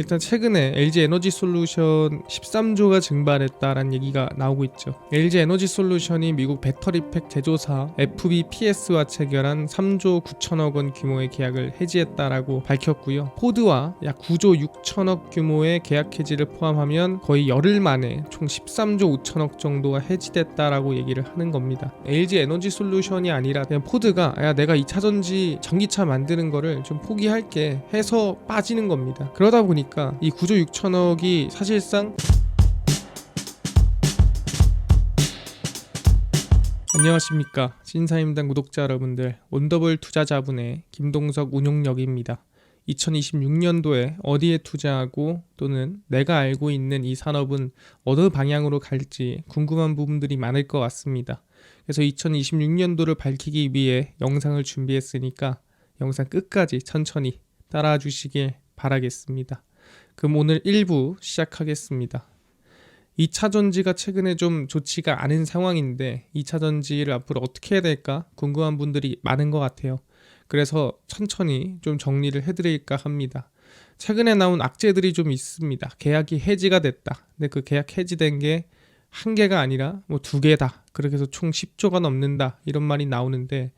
일단 최근에 LG 에너지솔루션 13조가 증발했다라는 얘기가 나오고 있죠. LG 에너지솔루션이 미국 배터리팩 제조사 FBPS와 체결한 3조 9천억 원 규모의 계약을 해지했다라고 밝혔고요. 포드와 약 9조 6천억 규모의 계약 해지를 포함하면 거의 열흘 만에 총 13조 5천억 정도가 해지됐다라고 얘기를 하는 겁니다. LG 에너지솔루션이 아니라 그냥 포드가 야 내가 2차전지 전기차 만드는 거를 좀 포기할게 해서 빠지는 겁니다. 그러다 보니까 이 9조 6천억이 사실상 안녕하십니까 신사임당 구독자 여러분들, 온더블 투자자분의 김동석 운용역입니다. 2026년도에 어디에 투자하고 또는 내가 알고 있는 이 산업은 어느 방향으로 갈지 궁금한 부분들이 많을 것 같습니다. 그래서 2026년도를 밝히기 위해 영상을 준비했으니까 영상 끝까지 천천히 따라와 주시길 바라겠습니다. 그럼 오늘 1부 시작하겠습니다. 2차전지가 최근에 좀 좋지가 않은 상황인데 2차전지를 앞으로 어떻게 해야 될까 궁금한 분들이 많은 것 같아요. 그래서 천천히 좀 정리를 해드릴까 합니다. 최근에 나온 악재들이 좀 있습니다. 계약이 해지가 됐다. 근데 그 계약 해지된 게 한 개가 아니라 뭐 두 개다. 그렇게 해서 총 10조가 넘는다. 이런 말이 나오는데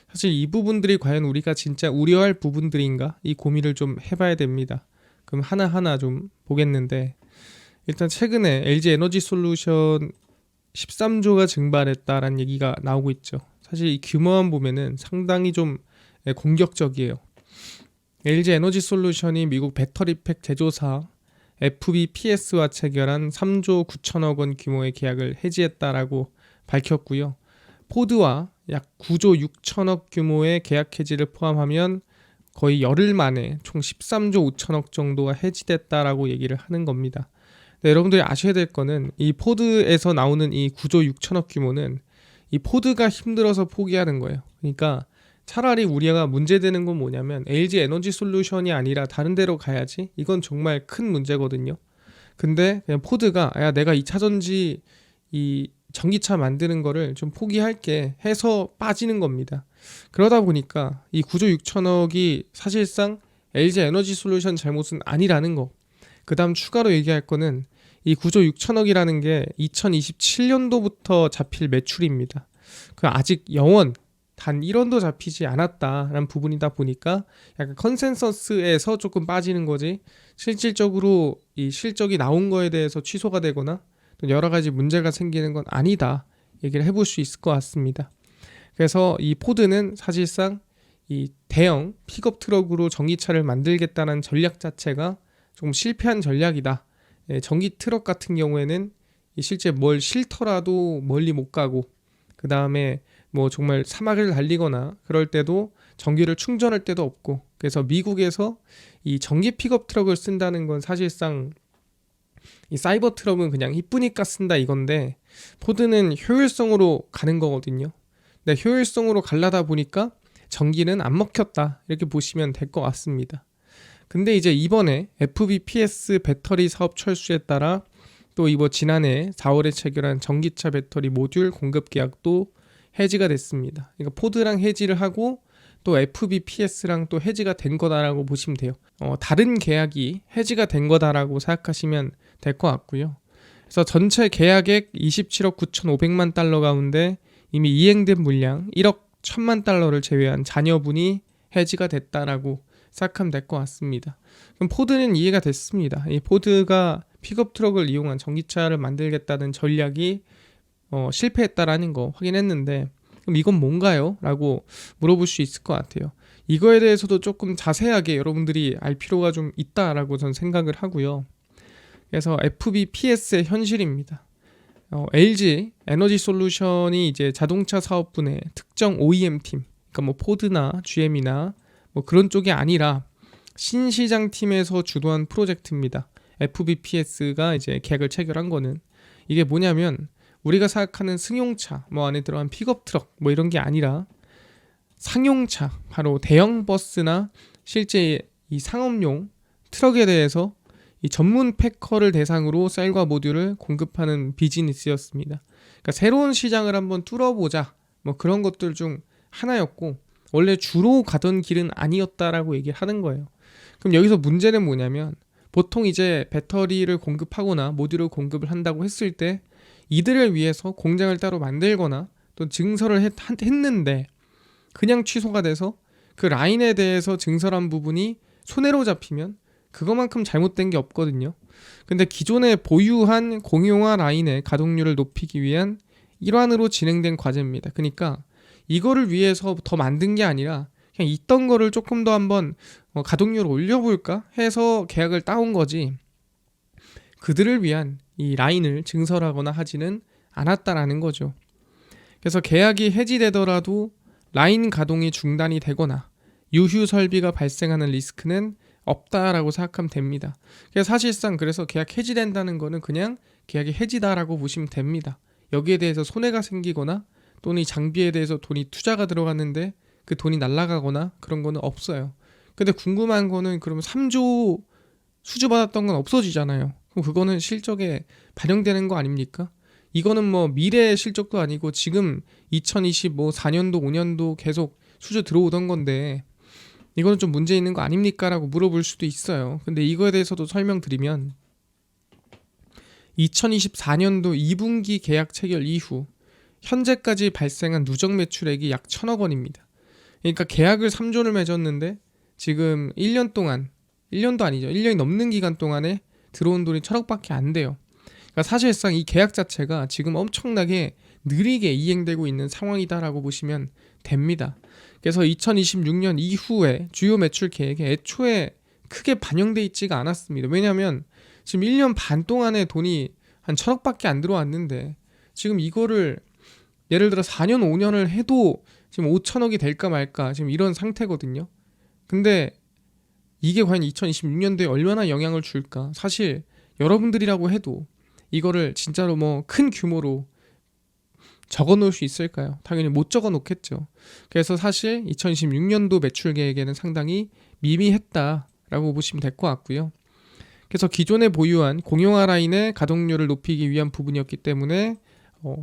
사실 이 부분들이 과연 우리가 진짜 우려할 부분들인가? 이 고민을 좀 해봐야 됩니다. 그럼 하나하나 좀 보겠는데 일단 최근에 LG 에너지솔루션 13조가 증발했다라는 얘기가 나오고 있죠. 사실 이 규모만 보면은 상당히 좀 공격적이에요. LG 에너지솔루션이 미국 배터리팩 제조사 FBPS와 체결한 3조 9천억 원 규모의 계약을 해지했다라고 밝혔고요. 포드와 약 9조 6천억 규모의 계약 해지를 포함하면 거의 열흘 만에 총 13조 5천억 정도가 해지됐다라고 얘기를 하는 겁니다. 네, 여러분들이 아셔야 될 거는 이 포드에서 나오는 이 9조 6천억 규모는 이 포드가 힘들어서 포기하는 거예요. 그러니까 차라리 우리가 문제되는 건 뭐냐면 LG 에너지 솔루션이 아니라 다른 데로 가야지. 이건 정말 큰 문제거든요. 근데 그냥 포드가 야 내가 2차전지 이 전기차 만드는 거를 좀 포기할게 해서 빠지는 겁니다. 그러다 보니까 이 9조 6천억이 사실상 LG 에너지 솔루션 잘못은 아니라는 거. 그 다음 추가로 얘기할 거는 이 9조 6천억이라는 게 2027년도부터 잡힐 매출입니다. 그 아직 영원 단 1원도 잡히지 않았다라는 부분이다 보니까 약간 컨센서스에서 조금 빠지는 거지 실질적으로 이 실적이 나온 거에 대해서 취소가 되거나 또 여러 가지 문제가 생기는 건 아니다 얘기를 해볼 수 있을 것 같습니다. 그래서 이 포드는 사실상 이 대형 픽업 트럭으로 전기차를 만들겠다는 전략 자체가 좀 실패한 전략이다. 전기 트럭 같은 경우에는 실제 뭘 실더라도 멀리 못 가고 그 다음에 뭐 정말 사막을 달리거나 그럴 때도 전기를 충전할 때도 없고 그래서 미국에서 이 전기 픽업 트럭을 쓴다는 건 사실상 이 사이버 트럭은 그냥 이쁘니까 쓴다 이건데 포드는 효율성으로 가는 거거든요. 근데 효율성으로 가려다 보니까 전기는 안 먹혔다 이렇게 보시면 될 것 같습니다. 근데 이제 이번에 FBPS 배터리 사업 철수에 따라 또 이번 지난해 4월에 체결한 전기차 배터리 모듈 공급 계약도 해지가 됐습니다. 그러니까 포드랑 해지를 하고 또 FBPS랑 또 해지가 된 거다라고 보시면 돼요. 다른 계약이 해지가 된 거다라고 생각하시면 될 것 같고요. 그래서 전체 계약액 27억 9,500만 달러 가운데 이미 이행된 물량 1억 1,000만 달러를 제외한 잔여분이 해지가 됐다라고 생각하면 될 것 같습니다. 그럼 포드는 이해가 됐습니다. 이 포드가 픽업 트럭을 이용한 전기차를 만들겠다는 전략이 실패했다라는 거 확인했는데 그럼 이건 뭔가요? 라고 물어볼 수 있을 것 같아요. 이거에 대해서도 조금 자세하게 여러분들이 알 필요가 좀 있다라고 저는 생각을 하고요. 그래서 FBPS의 현실입니다. LG 에너지 솔루션이 이제 자동차 사업분의 특정 OEM 팀, 그러니까 뭐 포드나 GM이나 뭐 그런 쪽이 아니라 신시장 팀에서 주도한 프로젝트입니다. FBPS가 이제 계약을 체결한 거는 이게 뭐냐면 우리가 생각하는 승용차, 뭐 안에 들어간 픽업 트럭 뭐 이런 게 아니라 상용차, 바로 대형 버스나 실제 이 상업용 트럭에 대해서 이 전문 패커를 대상으로 셀과 모듈을 공급하는 비즈니스였습니다. 그러니까 새로운 시장을 한번 뚫어보자 뭐 그런 것들 중 하나였고 원래 주로 가던 길은 아니었다라고 얘기를 하는 거예요. 그럼 여기서 문제는 뭐냐면 보통 이제 배터리를 공급하거나 모듈을 공급을 한다고 했을 때 이들을 위해서 공장을 따로 만들거나 또 증설을 했는데 그냥 취소가 돼서 그 라인에 대해서 증설한 부분이 손해로 잡히면 그거만큼 잘못된 게 없거든요. 근데 기존에 보유한 공용화 라인의 가동률을 높이기 위한 일환으로 진행된 과제입니다. 그러니까 이거를 위해서 더 만든 게 아니라 그냥 있던 거를 조금 더 한번 가동률을 올려볼까 해서 계약을 따온 거지, 그들을 위한 이 라인을 증설하거나 하지는 않았다라는 거죠. 그래서 계약이 해지되더라도 라인 가동이 중단이 되거나 유휴 설비가 발생하는 리스크는 없다라고 생각하면 됩니다. 그래서 사실상 그래서 계약 해지된다는 거는 그냥 계약이 해지다라고 보시면 됩니다. 여기에 대해서 손해가 생기거나 또는 이 장비에 대해서 돈이 투자가 들어갔는데 그 돈이 날아가거나 그런 거는 없어요. 근데 궁금한 거는 그러면 3조 수주받았던 건 없어지잖아요. 그럼 그거는 실적에 반영되는 거 아닙니까? 이거는 뭐 미래의 실적도 아니고 지금 2024년도 5년도 계속 수주 들어오던 건데 이거는 좀 문제 있는 거 아닙니까? 라고 물어볼 수도 있어요. 근데 이거에 대해서도 설명드리면 2024년도 2분기 계약 체결 이후 현재까지 발생한 누적 매출액이 약 1,000억 원입니다. 그러니까 계약을 3조를 맺었는데 지금 1년 동안, 1년도 아니죠, 1년이 넘는 기간 동안에 들어온 돈이 1,000억밖에 안 돼요. 그러니까 사실상 이 계약 자체가 지금 엄청나게 느리게 이행되고 있는 상황이다라고 보시면 됩니다. 그래서 2026년 이후에 주요 매출 계획에 애초에 크게 반영돼 있지가 않았습니다. 왜냐하면 지금 1년 반 동안에 돈이 한 1,000억밖에 안 들어왔는데 지금 이거를 예를 들어 4년 5년을 해도 지금 5,000억이 될까 말까 지금 이런 상태거든요. 근데 이게 과연 2026년도에 얼마나 영향을 줄까? 사실 여러분들이라고 해도 이거를 진짜로 뭐 큰 규모로 적어 놓을 수 있을까요? 당연히 못 적어 놓겠죠. 그래서 사실 2026년도 매출 계획에는 상당히 미미했다라고 보시면 될 것 같고요. 그래서 기존에 보유한 공용화 라인의 가동률을 높이기 위한 부분이었기 때문에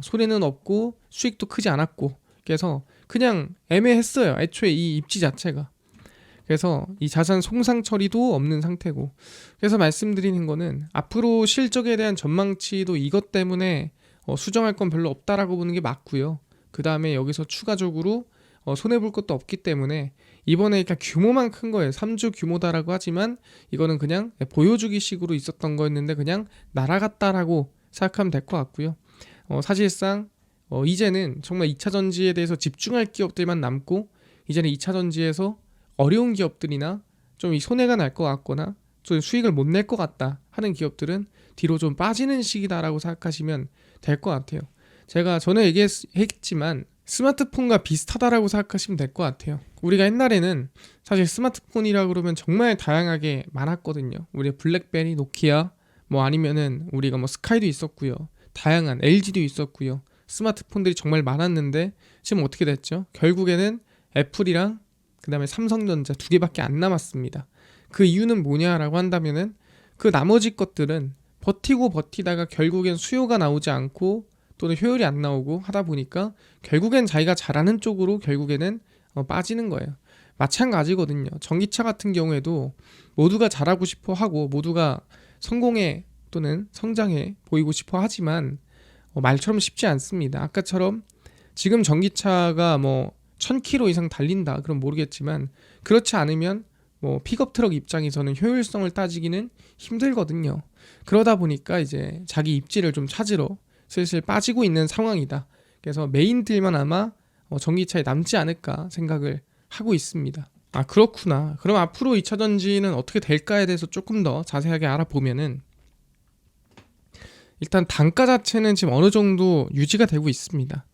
손해는 없고 수익도 크지 않았고, 그래서 그냥 애매했어요. 애초에 이 입지 자체가. 그래서 이 자산 손상 처리도 없는 상태고, 그래서 말씀드리는 거는 앞으로 실적에 대한 전망치도 이것 때문에 수정할 건 별로 없다라고 보는 게 맞고요. 그 다음에 여기서 추가적으로 손해볼 것도 없기 때문에 이번에 그냥 규모만 큰 거예요. 3주 규모다라고 하지만 이거는 그냥 보여주기 식으로 있었던 거였는데 그냥 날아갔다라고 생각하면 될 것 같고요. 사실상 이제는 정말 2차 전지에 대해서 집중할 기업들만 남고, 이제는 2차 전지에서 어려운 기업들이나 좀 이 손해가 날 것 같거나 좀 수익을 못 낼 것 같다 하는 기업들은 뒤로 좀 빠지는 시기다라고 생각하시면 될 것 같아요. 제가 전에 얘기했지만 스마트폰과 비슷하다라고 생각하시면 될 것 같아요. 우리가 옛날에는 사실 스마트폰이라 그러면 정말 다양하게 많았거든요. 우리 블랙베리, 노키아, 뭐 아니면은 우리가 뭐 스카이도 있었고요. 다양한 LG도 있었고요. 스마트폰들이 정말 많았는데 지금 어떻게 됐죠? 결국에는 애플이랑 그 다음에 삼성전자 두 개밖에 안 남았습니다. 그 이유는 뭐냐라고 한다면은 그 나머지 것들은 버티고 버티다가 결국엔 수요가 나오지 않고 또는 효율이 안 나오고 하다 보니까 결국엔 자기가 잘하는 쪽으로 결국에는 빠지는 거예요. 마찬가지거든요. 전기차 같은 경우에도 모두가 잘하고 싶어 하고 모두가 성공해 또는 성장해 보이고 싶어 하지만 말처럼 쉽지 않습니다. 아까처럼 지금 전기차가 뭐 1,000km 이상 달린다 그럼 모르겠지만 그렇지 않으면 뭐 픽업 트럭 입장에서는 효율성을 따지기는 힘들거든요. 그러다 보니까 이제 자기 입지를 좀 찾으러 슬슬 빠지고 있는 상황이다. 그래서 메인들만 아마 전기차에 남지 않을까 생각을 하고 있습니다. 아, 그렇구나. 그럼 앞으로 2차 전지는 어떻게 될까에 대해서 조금 더 자세하게 알아보면은 일단 단가 자체는 지금 어느 정도 유지가 되고 있습니다.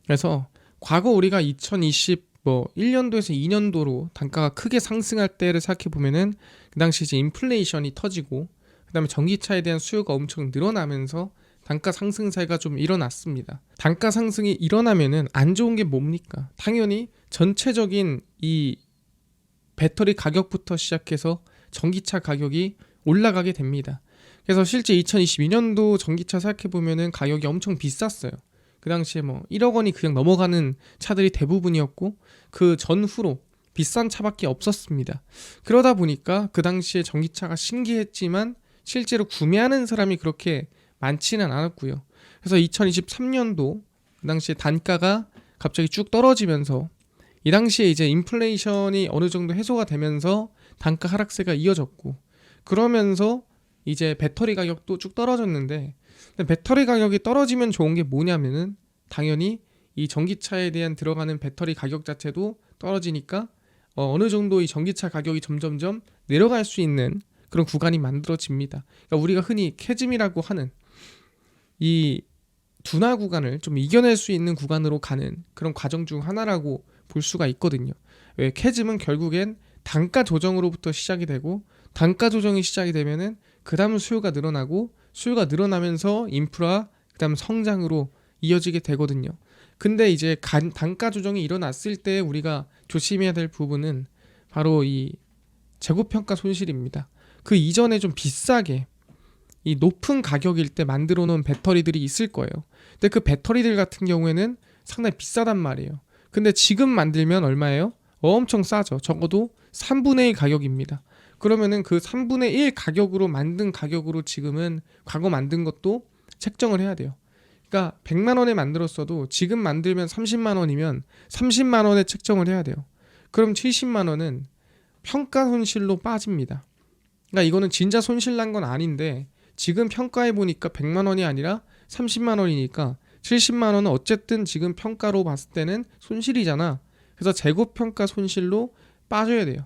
그래서 과거 우리가 1년도에서 2년도로 단가가 크게 상승할 때를 생각해 보면은 그 당시 이제 인플레이션이 터지고 그다음에 전기차에 대한 수요가 엄청 늘어나면서 단가 상승세가 좀 일어났습니다. 단가 상승이 일어나면은 안 좋은 게 뭡니까? 당연히 전체적인 이 배터리 가격부터 시작해서 전기차 가격이 올라가게 됩니다. 그래서 실제 2022년도 전기차 생각해 보면은 가격이 엄청 비쌌어요. 그 당시에 뭐 1억 원이 그냥 넘어가는 차들이 대부분이었고 그 전후로 비싼 차밖에 없었습니다. 그러다 보니까 그 당시에 전기차가 신기했지만 실제로 구매하는 사람이 그렇게 많지는 않았고요. 그래서 2023년도 그 당시에 단가가 갑자기 쭉 떨어지면서 이 당시에 이제 인플레이션이 어느 정도 해소가 되면서 단가 하락세가 이어졌고, 그러면서 이제 배터리 가격도 쭉 떨어졌는데, 근데 배터리 가격이 떨어지면 좋은 게 뭐냐면은 당연히 이 전기차에 대한 들어가는 배터리 가격 자체도 떨어지니까 어느 정도 이 전기차 가격이 점점점 내려갈 수 있는 그런 구간이 만들어집니다. 그러니까 우리가 흔히 캐즘이라고 하는 이 둔화 구간을 좀 이겨낼 수 있는 구간으로 가는 그런 과정 중 하나라고 볼 수가 있거든요. 왜 캐즘은 결국엔 단가 조정으로부터 시작이 되고, 단가 조정이 시작이 되면은 그 다음 수요가 늘어나고, 수요가 늘어나면서 인프라 그 다음 성장으로 이어지게 되거든요. 근데 이제 단가 조정이 일어났을 때 우리가 조심해야 될 부분은 바로 이 재고평가 손실입니다. 그 이전에 좀 비싸게 이 높은 가격일 때 만들어 놓은 배터리들이 있을 거예요. 근데 그 배터리들 같은 경우에는 상당히 비싸단 말이에요. 근데 지금 만들면 얼마예요? 엄청 싸죠. 적어도 3분의 1 가격입니다. 그러면은 그 3분의 1 가격으로 만든 가격으로 지금은 과거 만든 것도 책정을 해야 돼요. 그러니까 100만 원에 만들었어도 지금 만들면 30만 원이면 30만 원에 책정을 해야 돼요. 그럼 70만 원은 평가 손실로 빠집니다. 그러니까 이거는 진짜 손실 난 건 아닌데, 지금 평가해 보니까 100만 원이 아니라 30만 원이니까 70만 원은 어쨌든 지금 평가로 봤을 때는 손실이잖아. 그래서 재고평가 손실로 빠져야 돼요.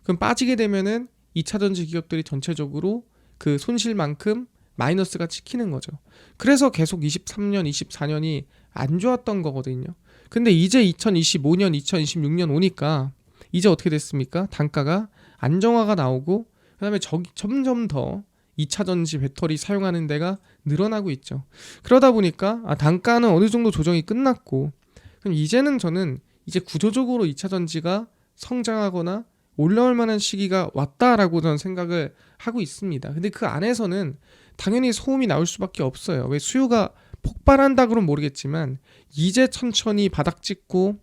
그럼 빠지게 되면은 2차전지 기업들이 전체적으로 그 손실만큼 마이너스가 찍히는 거죠. 그래서 계속 23년, 24년이 안 좋았던 거거든요. 근데 이제 2025년, 2026년 오니까 이제 어떻게 됐습니까? 단가가 안정화가 나오고, 그다음에 점점 더 2차전지 배터리 사용하는 데가 늘어나고 있죠. 그러다 보니까 단가는 어느 정도 조정이 끝났고, 그럼 이제는 저는 이제 구조적으로 2차전지가 성장하거나 올라올 만한 시기가 왔다라고 저는 생각을 하고 있습니다. 근데 그 안에서는 당연히 소음이 나올 수밖에 없어요. 왜 수요가 폭발한다 그러면 모르겠지만 이제 천천히 바닥 찍고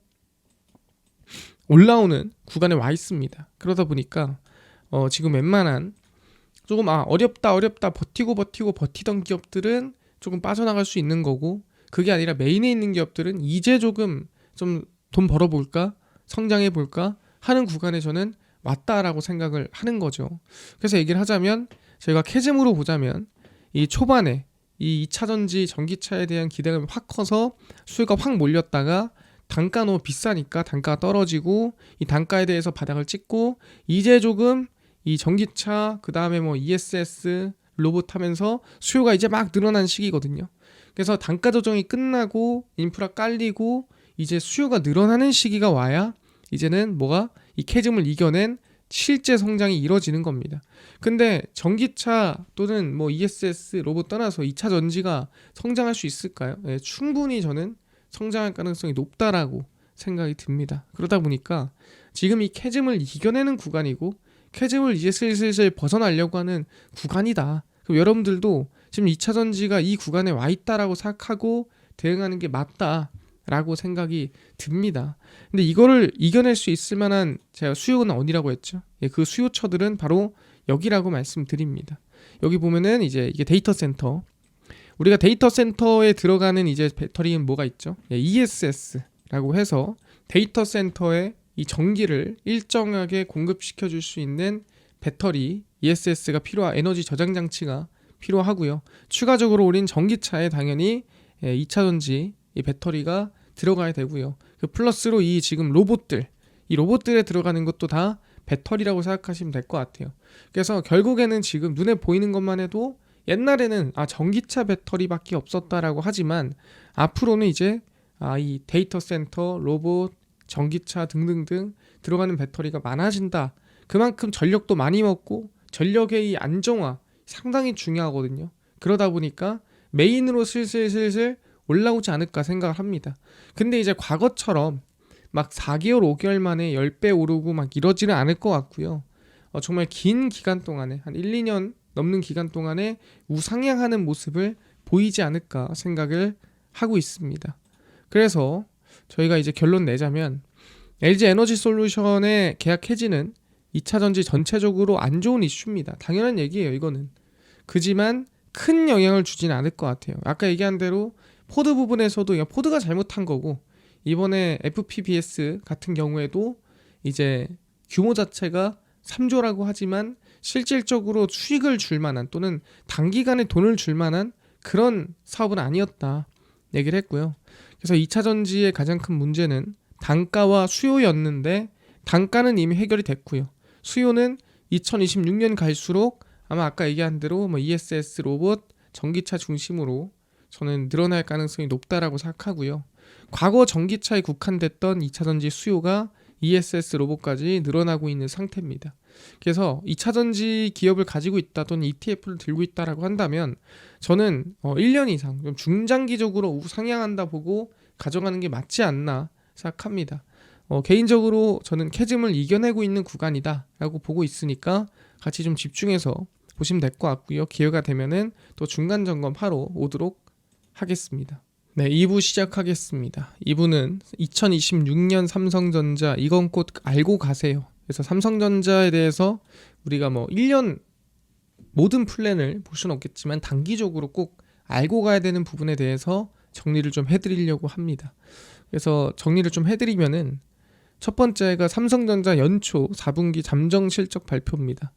올라오는 구간에 와 있습니다. 그러다 보니까 지금 웬만한 조금 어렵다 버티던 기업들은 조금 빠져나갈 수 있는 거고, 그게 아니라 메인에 있는 기업들은 이제 조금 좀 돈 벌어볼까, 성장해볼까 하는 구간에 저는 왔다라고 생각을 하는 거죠. 그래서 얘기를 하자면, 저희가 캐즘으로 보자면 이 초반에 이 2차전지 전기차에 대한 기대감이 확 커서 수요가 확 몰렸다가 단가 너무 비싸니까 단가가 떨어지고, 이 단가에 대해서 바닥을 찍고, 이제 조금 이 전기차 그 다음에 뭐 ESS 로봇 하면서 수요가 이제 막 늘어난 시기거든요. 그래서 단가 조정이 끝나고 인프라 깔리고 이제 수요가 늘어나는 시기가 와야 이제는 뭐가 이 캐즘을 이겨낸 실제 성장이 이뤄지는 겁니다. 근데 전기차 또는 뭐 ESS 로봇 떠나서 2차 전지가 성장할 수 있을까요? 네, 충분히 저는 성장할 가능성이 높다라고 생각이 듭니다. 그러다 보니까 지금 이 캐즘을 이겨내는 구간이고, 캐즘을 이제 슬슬 벗어나려고 하는 구간이다. 그럼 여러분들도 지금 2차 전지가 이 구간에 와 있다라고 생각하고 대응하는 게 맞다라고 생각이 듭니다. 근데 이거를 이겨낼 수 있을 만한 제가 수요는 어디라고 했죠? 그 수요처들은 바로 여기라고 말씀드립니다. 여기 보면은 이제 이게 데이터 센터. 우리가 데이터 센터에 들어가는 이제 배터리는 뭐가 있죠? ESS라고 해서 데이터 센터에 이 전기를 일정하게 공급시켜 줄 수 있는 배터리 ESS가 에너지 저장 장치가 필요하고요. 추가적으로 우린 전기차에 당연히 2차 전지 이 배터리가 들어가야 되고요. 그 플러스로 이 지금 이 로봇들에 들어가는 것도 다 배터리라고 생각하시면 될 것 같아요. 그래서 결국에는 지금 눈에 보이는 것만 해도 옛날에는 전기차 배터리밖에 없었다라고 하지만, 앞으로는 이제 이 데이터 센터, 로봇, 전기차 등등등 들어가는 배터리가 많아진다. 그만큼 전력도 많이 먹고 전력의 이 안정화 상당히 중요하거든요. 그러다 보니까 메인으로 슬슬 올라오지 않을까 생각을 합니다. 근데 이제 과거처럼 막 4개월, 5개월 만에 10배 오르고 막 이러지는 않을 것 같고요. 정말 긴 기간 동안에 한 1, 2년 넘는 기간 동안에 우상향하는 모습을 보이지 않을까 생각을 하고 있습니다. 그래서 저희가 이제 결론 내자면 LG 에너지 솔루션의 계약 해지는 2차전지 전체적으로 안 좋은 이슈입니다. 당연한 얘기예요, 이거는. 그지만 큰 영향을 주지는 않을 것 같아요. 아까 얘기한 대로 포드 부분에서도 그냥 포드가 잘못한 거고, 이번에 FPBS 같은 경우에도 이제 규모 자체가 3조라고 하지만 실질적으로 수익을 줄 만한 또는 단기간에 돈을 줄 만한 그런 사업은 아니었다 얘기를 했고요. 그래서 2차 전지의 가장 큰 문제는 단가와 수요였는데, 단가는 이미 해결이 됐고요. 수요는 2026년 갈수록 아마 아까 얘기한 대로 ESS 로봇, 전기차 중심으로 저는 늘어날 가능성이 높다라고 생각하고요. 과거 전기차에 국한됐던 2차 전지 수요가 ESS 로봇까지 늘어나고 있는 상태입니다. 그래서 2차 전지 기업을 가지고 있다 또는 ETF를 들고 있다라고 한다면 저는 1년 이상 좀 중장기적으로 우상향한다 보고 가져가는 게 맞지 않나 생각합니다. 개인적으로 저는 캐즘을 이겨내고 있는 구간이다라고 보고 있으니까 같이 좀 집중해서 보시면 될 것 같고요. 기회가 되면은 또 중간 점검하러 오도록 하겠습니다. 네, 2부 시작하겠습니다. 2부는 2026년 삼성전자, 이건 꼭 알고 가세요. 그래서 삼성전자에 대해서 우리가 1년 모든 플랜을 볼 수는 없겠지만 단기적으로 꼭 알고 가야 되는 부분에 대해서 정리를 좀 해드리려고 합니다. 그래서 정리를 좀 해드리면은 첫 번째가 삼성전자 연초 4분기 잠정 실적 발표입니다.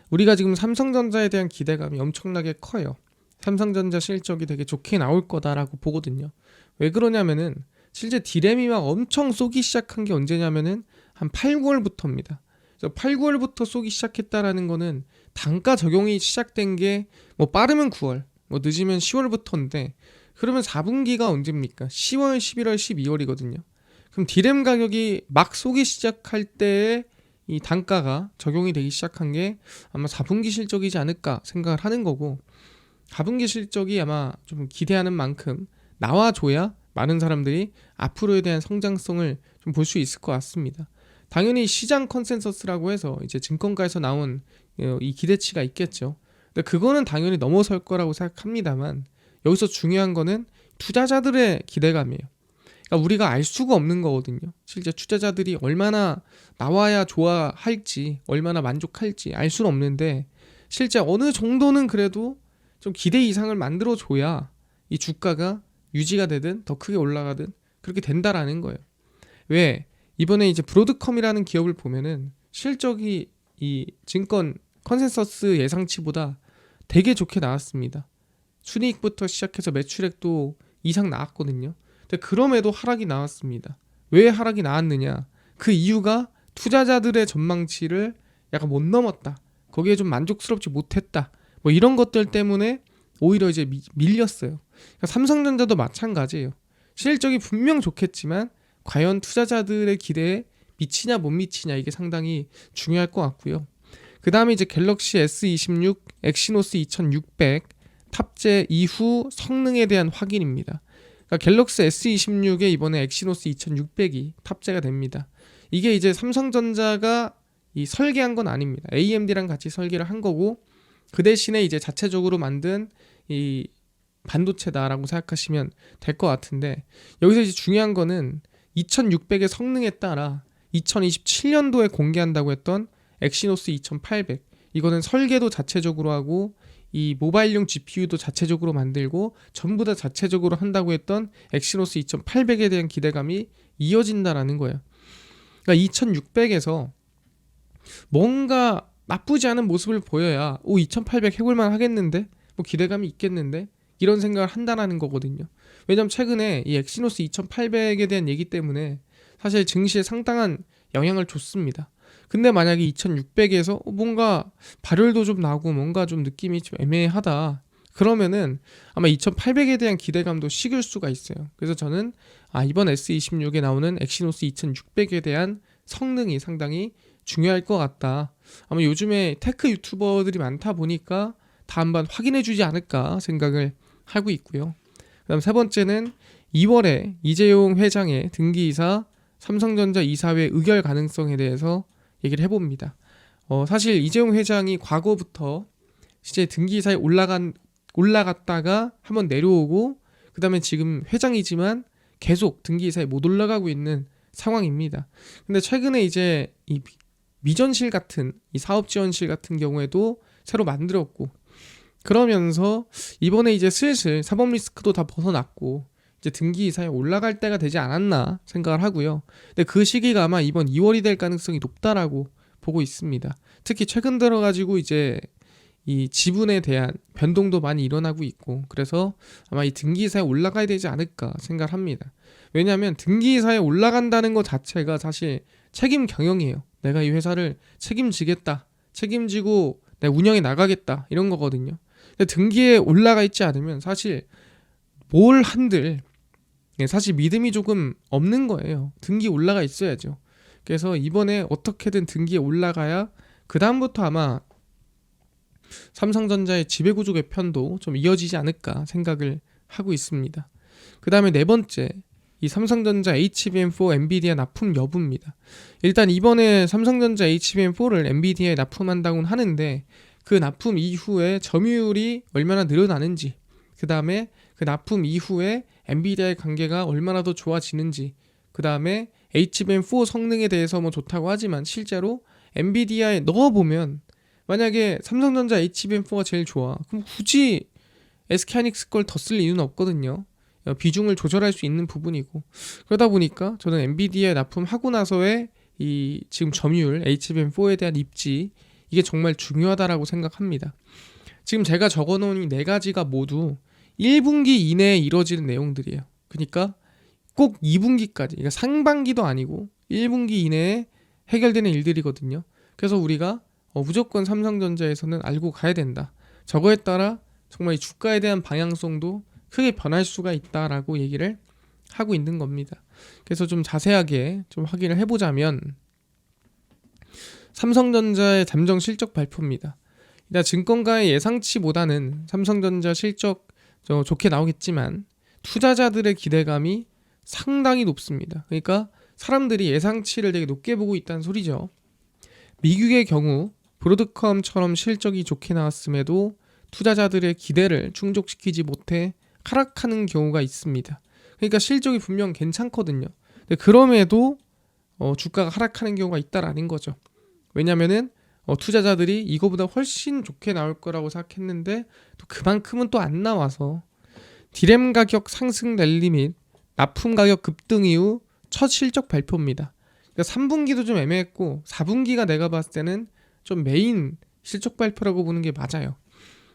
우리가 지금 삼성전자에 대한 기대감이 엄청나게 커요. 삼성전자 실적이 되게 좋게 나올 거다라고 보거든요. 왜 그러냐면은 실제 디램이 막 엄청 쏘기 시작한 게 언제냐면은 한 8, 9월부터입니다. 그래서 8, 9월부터 쏘기 시작했다라는 거는 단가 적용이 시작된 게 빠르면 9월, 늦으면 10월부터인데, 그러면 4분기가 언제입니까? 10월, 11월, 12월이거든요. 그럼 디램 가격이 막 쏘기 시작할 때에 이 단가가 적용이 되기 시작한 게 아마 4분기 실적이지 않을까 생각을 하는 거고, 4분기 실적이 아마 좀 기대하는 만큼 나와줘야 많은 사람들이 앞으로에 대한 성장성을 좀 볼 수 있을 것 같습니다. 당연히 시장 컨센서스라고 해서 이제 증권가에서 나온 이 기대치가 있겠죠. 근데 그거는 당연히 넘어설 거라고 생각합니다만, 여기서 중요한 거는 투자자들의 기대감이에요. 그러니까 우리가 알 수가 없는 거거든요. 실제 투자자들이 얼마나 나와야 좋아할지, 얼마나 만족할지 알 수는 없는데, 실제 어느 정도는 그래도 좀 기대 이상을 만들어줘야 이 주가가 유지가 되든 더 크게 올라가든 그렇게 된다라는 거예요. 왜? 이번에 이제 브로드컴이라는 기업을 보면은 실적이 이 증권 컨센서스 예상치보다 되게 좋게 나왔습니다. 순이익부터 시작해서 매출액도 이상 나왔거든요. 근데 그럼에도 하락이 나왔습니다. 왜 하락이 나왔느냐? 그 이유가 투자자들의 전망치를 약간 못 넘었다. 거기에 좀 만족스럽지 못했다. 이런 것들 때문에 오히려 이제 밀렸어요. 그러니까 삼성전자도 마찬가지예요. 실적이 분명 좋겠지만 과연 투자자들의 기대에 미치냐 못 미치냐, 이게 상당히 중요할 것 같고요. 그 다음에 이제 갤럭시 S26 엑시노스 2600 탑재 이후 성능에 대한 확인입니다. 그러니까 갤럭시 S26에 이번에 엑시노스 2600이 탑재가 됩니다. 이게 이제 삼성전자가 이 설계한 건 아닙니다. AMD랑 같이 설계를 한 거고, 그 대신에 이제 자체적으로 만든 이 반도체다라고 생각하시면 될 것 같은데, 여기서 이제 중요한 거는 2600의 성능에 따라 2027년도에 공개한다고 했던 엑시노스 2800, 이거는 설계도 자체적으로 하고 이 모바일용 GPU도 자체적으로 만들고 전부 다 자체적으로 한다고 했던 엑시노스 2800에 대한 기대감이 이어진다라는 거예요. 그러니까 2600에서 뭔가 나쁘지 않은 모습을 보여야 2800 해볼만 하겠는데, 기대감이 있겠는데, 이런 생각을 한다라는 거거든요. 왜냐면 최근에 이 엑시노스 2800에 대한 얘기 때문에 사실 증시에 상당한 영향을 줬습니다. 근데 만약에 2600에서 뭔가 발열도 좀 나고 뭔가 좀 느낌이 좀 애매하다, 그러면은 아마 2800에 대한 기대감도 식을 수가 있어요. 그래서 저는 이번 S26에 나오는 엑시노스 2600에 대한 성능이 상당히 중요할 것 같다. 아마 요즘에 테크 유튜버들이 많다 보니까 다 한번 확인해주지 않을까 생각을 하고 있고요. 그다음 세 번째는 2월에 이재용 회장의 등기이사 삼성전자 이사회 의결 가능성에 대해서 얘기를 해봅니다. 사실 이재용 회장이 과거부터 이제 등기이사에 올라갔다가 한번 내려오고, 그 다음에 지금 회장이지만 계속 등기이사에 못 올라가고 있는 상황입니다. 근데 최근에 이제 이 미전실 같은 이 사업지원실 같은 경우에도 새로 만들었고, 그러면서 이번에 이제 슬슬 사법 리스크도 다 벗어났고 이제 등기 이사에 올라갈 때가 되지 않았나 생각을 하고요. 근데 그 시기가 아마 이번 2월이 될 가능성이 높다라고 보고 있습니다. 특히 최근 들어 가지고 이제 이 지분에 대한 변동도 많이 일어나고 있고, 그래서 아마 이 등기이사에 올라가야 되지 않을까 생각을 합니다. 왜냐하면 등기이사에 올라간다는 것 자체가 사실 책임 경영이에요. 내가 이 회사를 책임지겠다, 책임지고 내 운영에 나가겠다, 이런 거거든요. 근데 등기에 올라가 있지 않으면 사실 뭘 한들 사실 믿음이 조금 없는 거예요. 등기 올라가 있어야죠. 그래서 이번에 어떻게든 등기에 올라가야 그 다음부터 아마 삼성전자의 지배구조 개편도 좀 이어지지 않을까 생각을 하고 있습니다. 그 다음에 네 번째, 이 삼성전자 HBM4 엔비디아 납품 여부입니다. 일단 이번에 삼성전자 HBM4를 엔비디아에 납품한다고는 하는데, 그 납품 이후에 점유율이 얼마나 늘어나는지, 그 다음에 그 납품 이후에 엔비디아의 관계가 얼마나 더 좋아지는지, 그 다음에 HBM4 성능에 대해서 뭐 좋다고 하지만 실제로 엔비디아에 넣어보면 만약에 삼성전자 HBM4가 제일 좋아, 그럼 굳이 SK하이닉스 걸 더 쓸 이유는 없거든요. 비중을 조절할 수 있는 부분이고, 그러다 보니까 저는 엔비디아에 납품하고 나서의 이 지금 점유율 HBM4에 대한 입지, 이게 정말 중요하다라고 생각합니다. 지금 제가 적어놓은 이 네 가지가 모두 1분기 이내에 이뤄지는 내용들이에요. 그러니까 꼭 2분기까지, 그러니까 상반기도 아니고 1분기 이내에 해결되는 일들이거든요. 그래서 우리가 무조건 삼성전자에서는 알고 가야 된다. 저거에 따라 정말 이 주가에 대한 방향성도 크게 변할 수가 있다라고 얘기를 하고 있는 겁니다. 그래서 좀 자세하게 좀 확인을 해보자면, 삼성전자의 잠정 실적 발표입니다. 일단 증권가의 예상치보다는 삼성전자 실적 좋게 나오겠지만 투자자들의 기대감이 상당히 높습니다. 그러니까 사람들이 예상치를 되게 높게 보고 있다는 소리죠. 미국의 경우 브로드컴처럼 실적이 좋게 나왔음에도 투자자들의 기대를 충족시키지 못해 하락하는 경우가 있습니다. 그러니까 실적이 분명 괜찮거든요. 근데 그럼에도 주가가 하락하는 경우가 있다라는 거죠. 왜냐면은 투자자들이 이거보다 훨씬 좋게 나올 거라고 생각했는데 또 그만큼은 또 안 나와서 디램 가격 상승 랠리 및 납품 가격 급등 이후 첫 실적 발표입니다. 그러니까 3분기도 좀 애매했고 4분기가 내가 봤을 때는 좀 메인 실적 발표라고 보는 게 맞아요.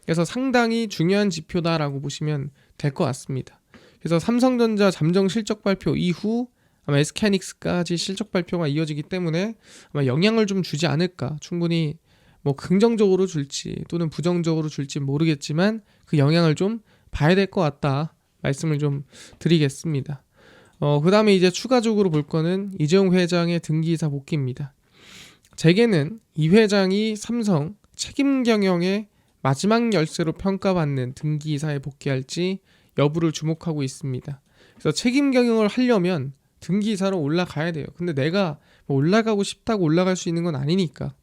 그래서 상당히 중요한 지표다라고 보시면 될 것 같습니다. 그래서 삼성전자 잠정 실적 발표 이후 아마 SK하이닉스까지 실적 발표가 이어지기 때문에 아마 영향을 좀 주지 않을까. 충분히 뭐 긍정적으로 줄지 또는 부정적으로 줄지 모르겠지만 그 영향을 좀 봐야 될 것 같다 말씀을 좀 드리겠습니다. 그 다음에 이제 추가적으로 볼 거는 이재용 회장의 등기이사 복귀입니다. 제게는 이 회장이 삼성 책임 경영의 마지막 열쇠로 평가받는 등기이사에 복귀할지 여부를 주목하고 있습니다. 그래서 책임 경영을 하려면 등기이사로 올라가야 돼요. 근데 내가 뭐 올라가고 싶다고 올라갈 수 있는 건 아니니까.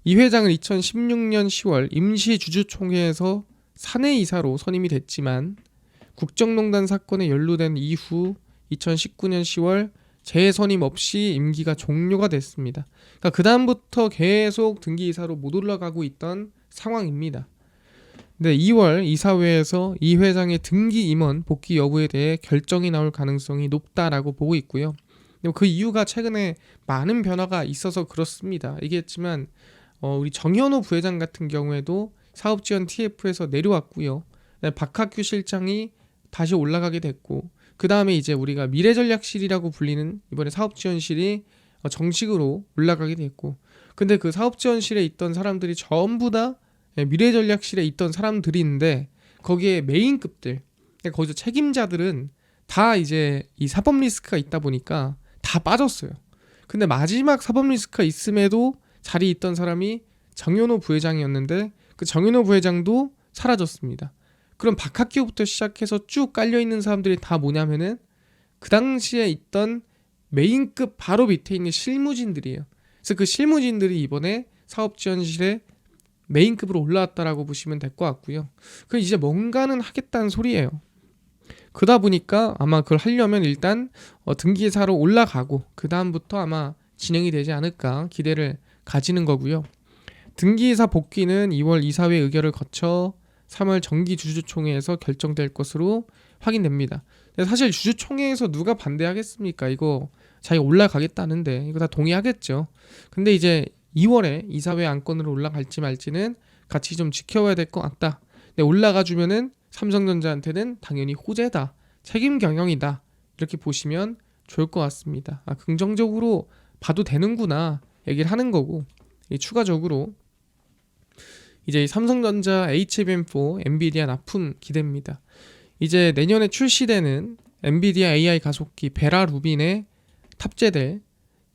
이 회장은 2016년 10월 임시주주총회에서 사내이사로 선임이 됐지만 국정농단 사건에 연루된 이후 2019년 10월 재선임 없이 임기가 종료가 됐습니다. 그러니까 그 다음부터 계속 등기이사로 못 올라가고 있던 상황입니다. 근데 2월 이사회에서 이 회장의 등기 임원 복귀 여부에 대해 결정이 나올 가능성이 높다라고 보고 있고요. 그 이유가 최근에 많은 변화가 있어서 그렇습니다. 얘기했지만 우리 정현호 부회장 같은 경우에도 사업지원 TF에서 내려왔고요. 박학규 실장이 다시 올라가게 됐고, 그 다음에 이제 우리가 미래전략실이라고 불리는 이번에 사업지원실이 정식으로 올라가게 됐고, 근데 그 사업지원실에 있던 사람들이 전부 다 미래전략실에 있던 사람들인데 거기에 메인급들, 거기서 책임자들은 다 이제 이 사법 리스크가 있다 보니까 다 빠졌어요. 근데 마지막 사법 리스크가 있음에도 자리에 있던 사람이 정현호 부회장이었는데 그 정현호 부회장도 사라졌습니다. 그럼 박학기부터 시작해서 쭉 깔려있는 사람들이 다 뭐냐면은 그 당시에 있던 메인급 바로 밑에 있는 실무진들이에요. 그래서 그 실무진들이 이번에 사업지원실에 메인급으로 올라왔다라고 보시면 될 것 같고요. 그 이제 뭔가는 하겠다는 소리예요. 그러다 보니까 아마 그걸 하려면 일단 등기사로 올라가고 그 다음부터 아마 진행이 되지 않을까 기대를 가지는 거고요. 등기이사 복귀는 2월 이사회 의결을 거쳐 3월 정기 주주총회에서 결정될 것으로 확인됩니다. 근데 사실 주주총회에서 누가 반대하겠습니까? 이거 자기가 올라가겠다는데 이거 다 동의하겠죠. 근데 이제 2월에 이사회 안건으로 올라갈지 말지는 같이 좀 지켜봐야 될 것 같다. 근데 올라가 주면은 삼성전자한테는 당연히 호재다, 책임 경영이다, 이렇게 보시면 좋을 것 같습니다. 긍정적으로 봐도 되는구나 얘기를 하는 거고, 추가적으로 이제 삼성전자 HBM4 엔비디아 납품 기대입니다. 이제 내년에 출시되는 엔비디아 AI 가속기 베라 루빈에 탑재될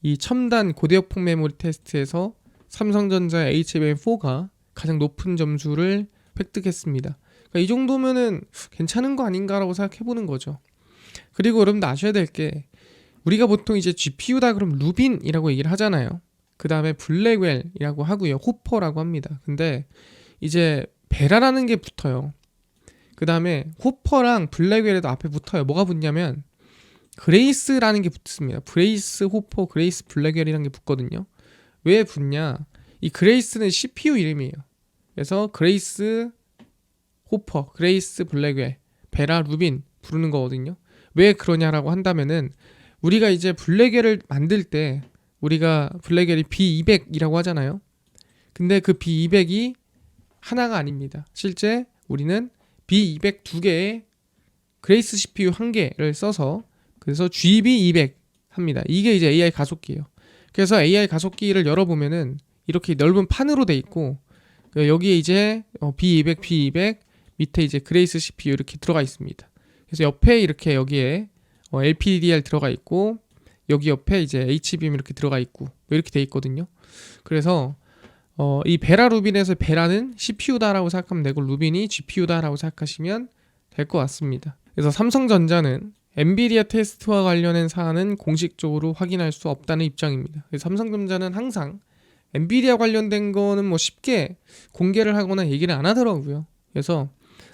이 첨단 고대역폭 메모리 테스트에서 삼성전자 HBM4가 가장 높은 점수를 획득했습니다. 그러니까 이 정도면은 괜찮은 거 아닌가라고 생각해보는 거죠. 그리고 여러분들 아셔야 될 게, 우리가 보통 이제 GPU다 그럼 루빈이라고 얘기를 하잖아요. 그 다음에 블랙웰이라고 하고요, 호퍼라고 합니다. 근데 이제 베라라는 게 붙어요. 그 다음에 호퍼랑 블랙웰에도 앞에 붙어요. 뭐가 붙냐면 그레이스라는 게 붙습니다. 브레이스, 호퍼, 그레이스, 블랙웰이라는 게 붙거든요. 왜 붙냐? 이 그레이스는 CPU 이름이에요. 그래서 그레이스, 호퍼, 그레이스, 블랙웰, 베라, 루빈 부르는 거거든요. 왜 그러냐라고 한다면은, 우리가 이제 블랙웰을 만들 때 우리가 블랙웰이 B200이라고 하잖아요. 근데 그 B200이 하나가 아닙니다. 실제 우리는 B200 두 개의 그레이스 CPU 한 개를 써서 그래서 GB200 합니다. 이게 이제 AI 가속기예요. 그래서 AI 가속기를 열어보면은 이렇게 넓은 판으로 돼 있고, 여기에 이제 B200, B200 밑에 이제 그레이스 CPU 이렇게 들어가 있습니다. 그래서 옆에 이렇게 여기에 LPDDR 들어가 있고, 여기 옆에 이제 HBM 이렇게 들어가 있고 이렇게 돼 있거든요. 그래서 이 베라 루빈에서 베라는 CPU다라고 생각하면 되고 루빈이 GPU다라고 생각하시면 될 것 같습니다. 그래서 삼성전자는 엔비디아 테스트와 관련된 사안은 공식적으로 확인할 수 없다는 입장입니다. 그래서 삼성전자는 항상 엔비디아 관련된 거는 뭐 쉽게 공개를 하거나 얘기를 안 하더라고요. 그래서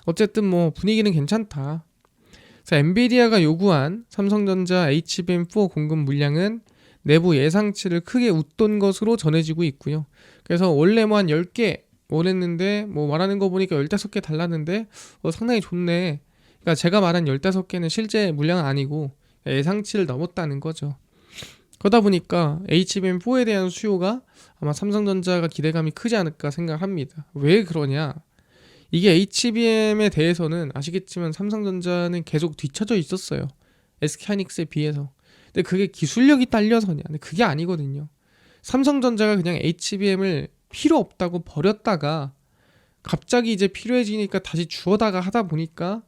어쨌든 뭐 분위기는 괜찮다. 그래서 엔비디아가 요구한 삼성전자 HBM4 공급 물량은 내부 예상치를 크게 웃돈 것으로 전해지고 있고요. 그래서 원래 뭐 한 10개 원했는데 뭐 말하는 거 보니까 15개 달랐는데 상당히 좋네. 그러니까 제가 말한 15개는 실제 물량은 아니고 예상치를 넘었다는 거죠. 그러다 보니까 HBM4에 대한 수요가 아마 삼성전자가 기대감이 크지 않을까 생각합니다. 왜 그러냐? 이게 HBM에 대해서는 아시겠지만 삼성전자는 계속 뒤처져 있었어요. SK하이닉스에 비해서. 근데 그게 기술력이 딸려서냐? 근데 그게 아니거든요. 삼성전자가 그냥 HBM을 필요 없다고 버렸다가 갑자기 이제 필요해지니까 다시 주워다가 하다 보니까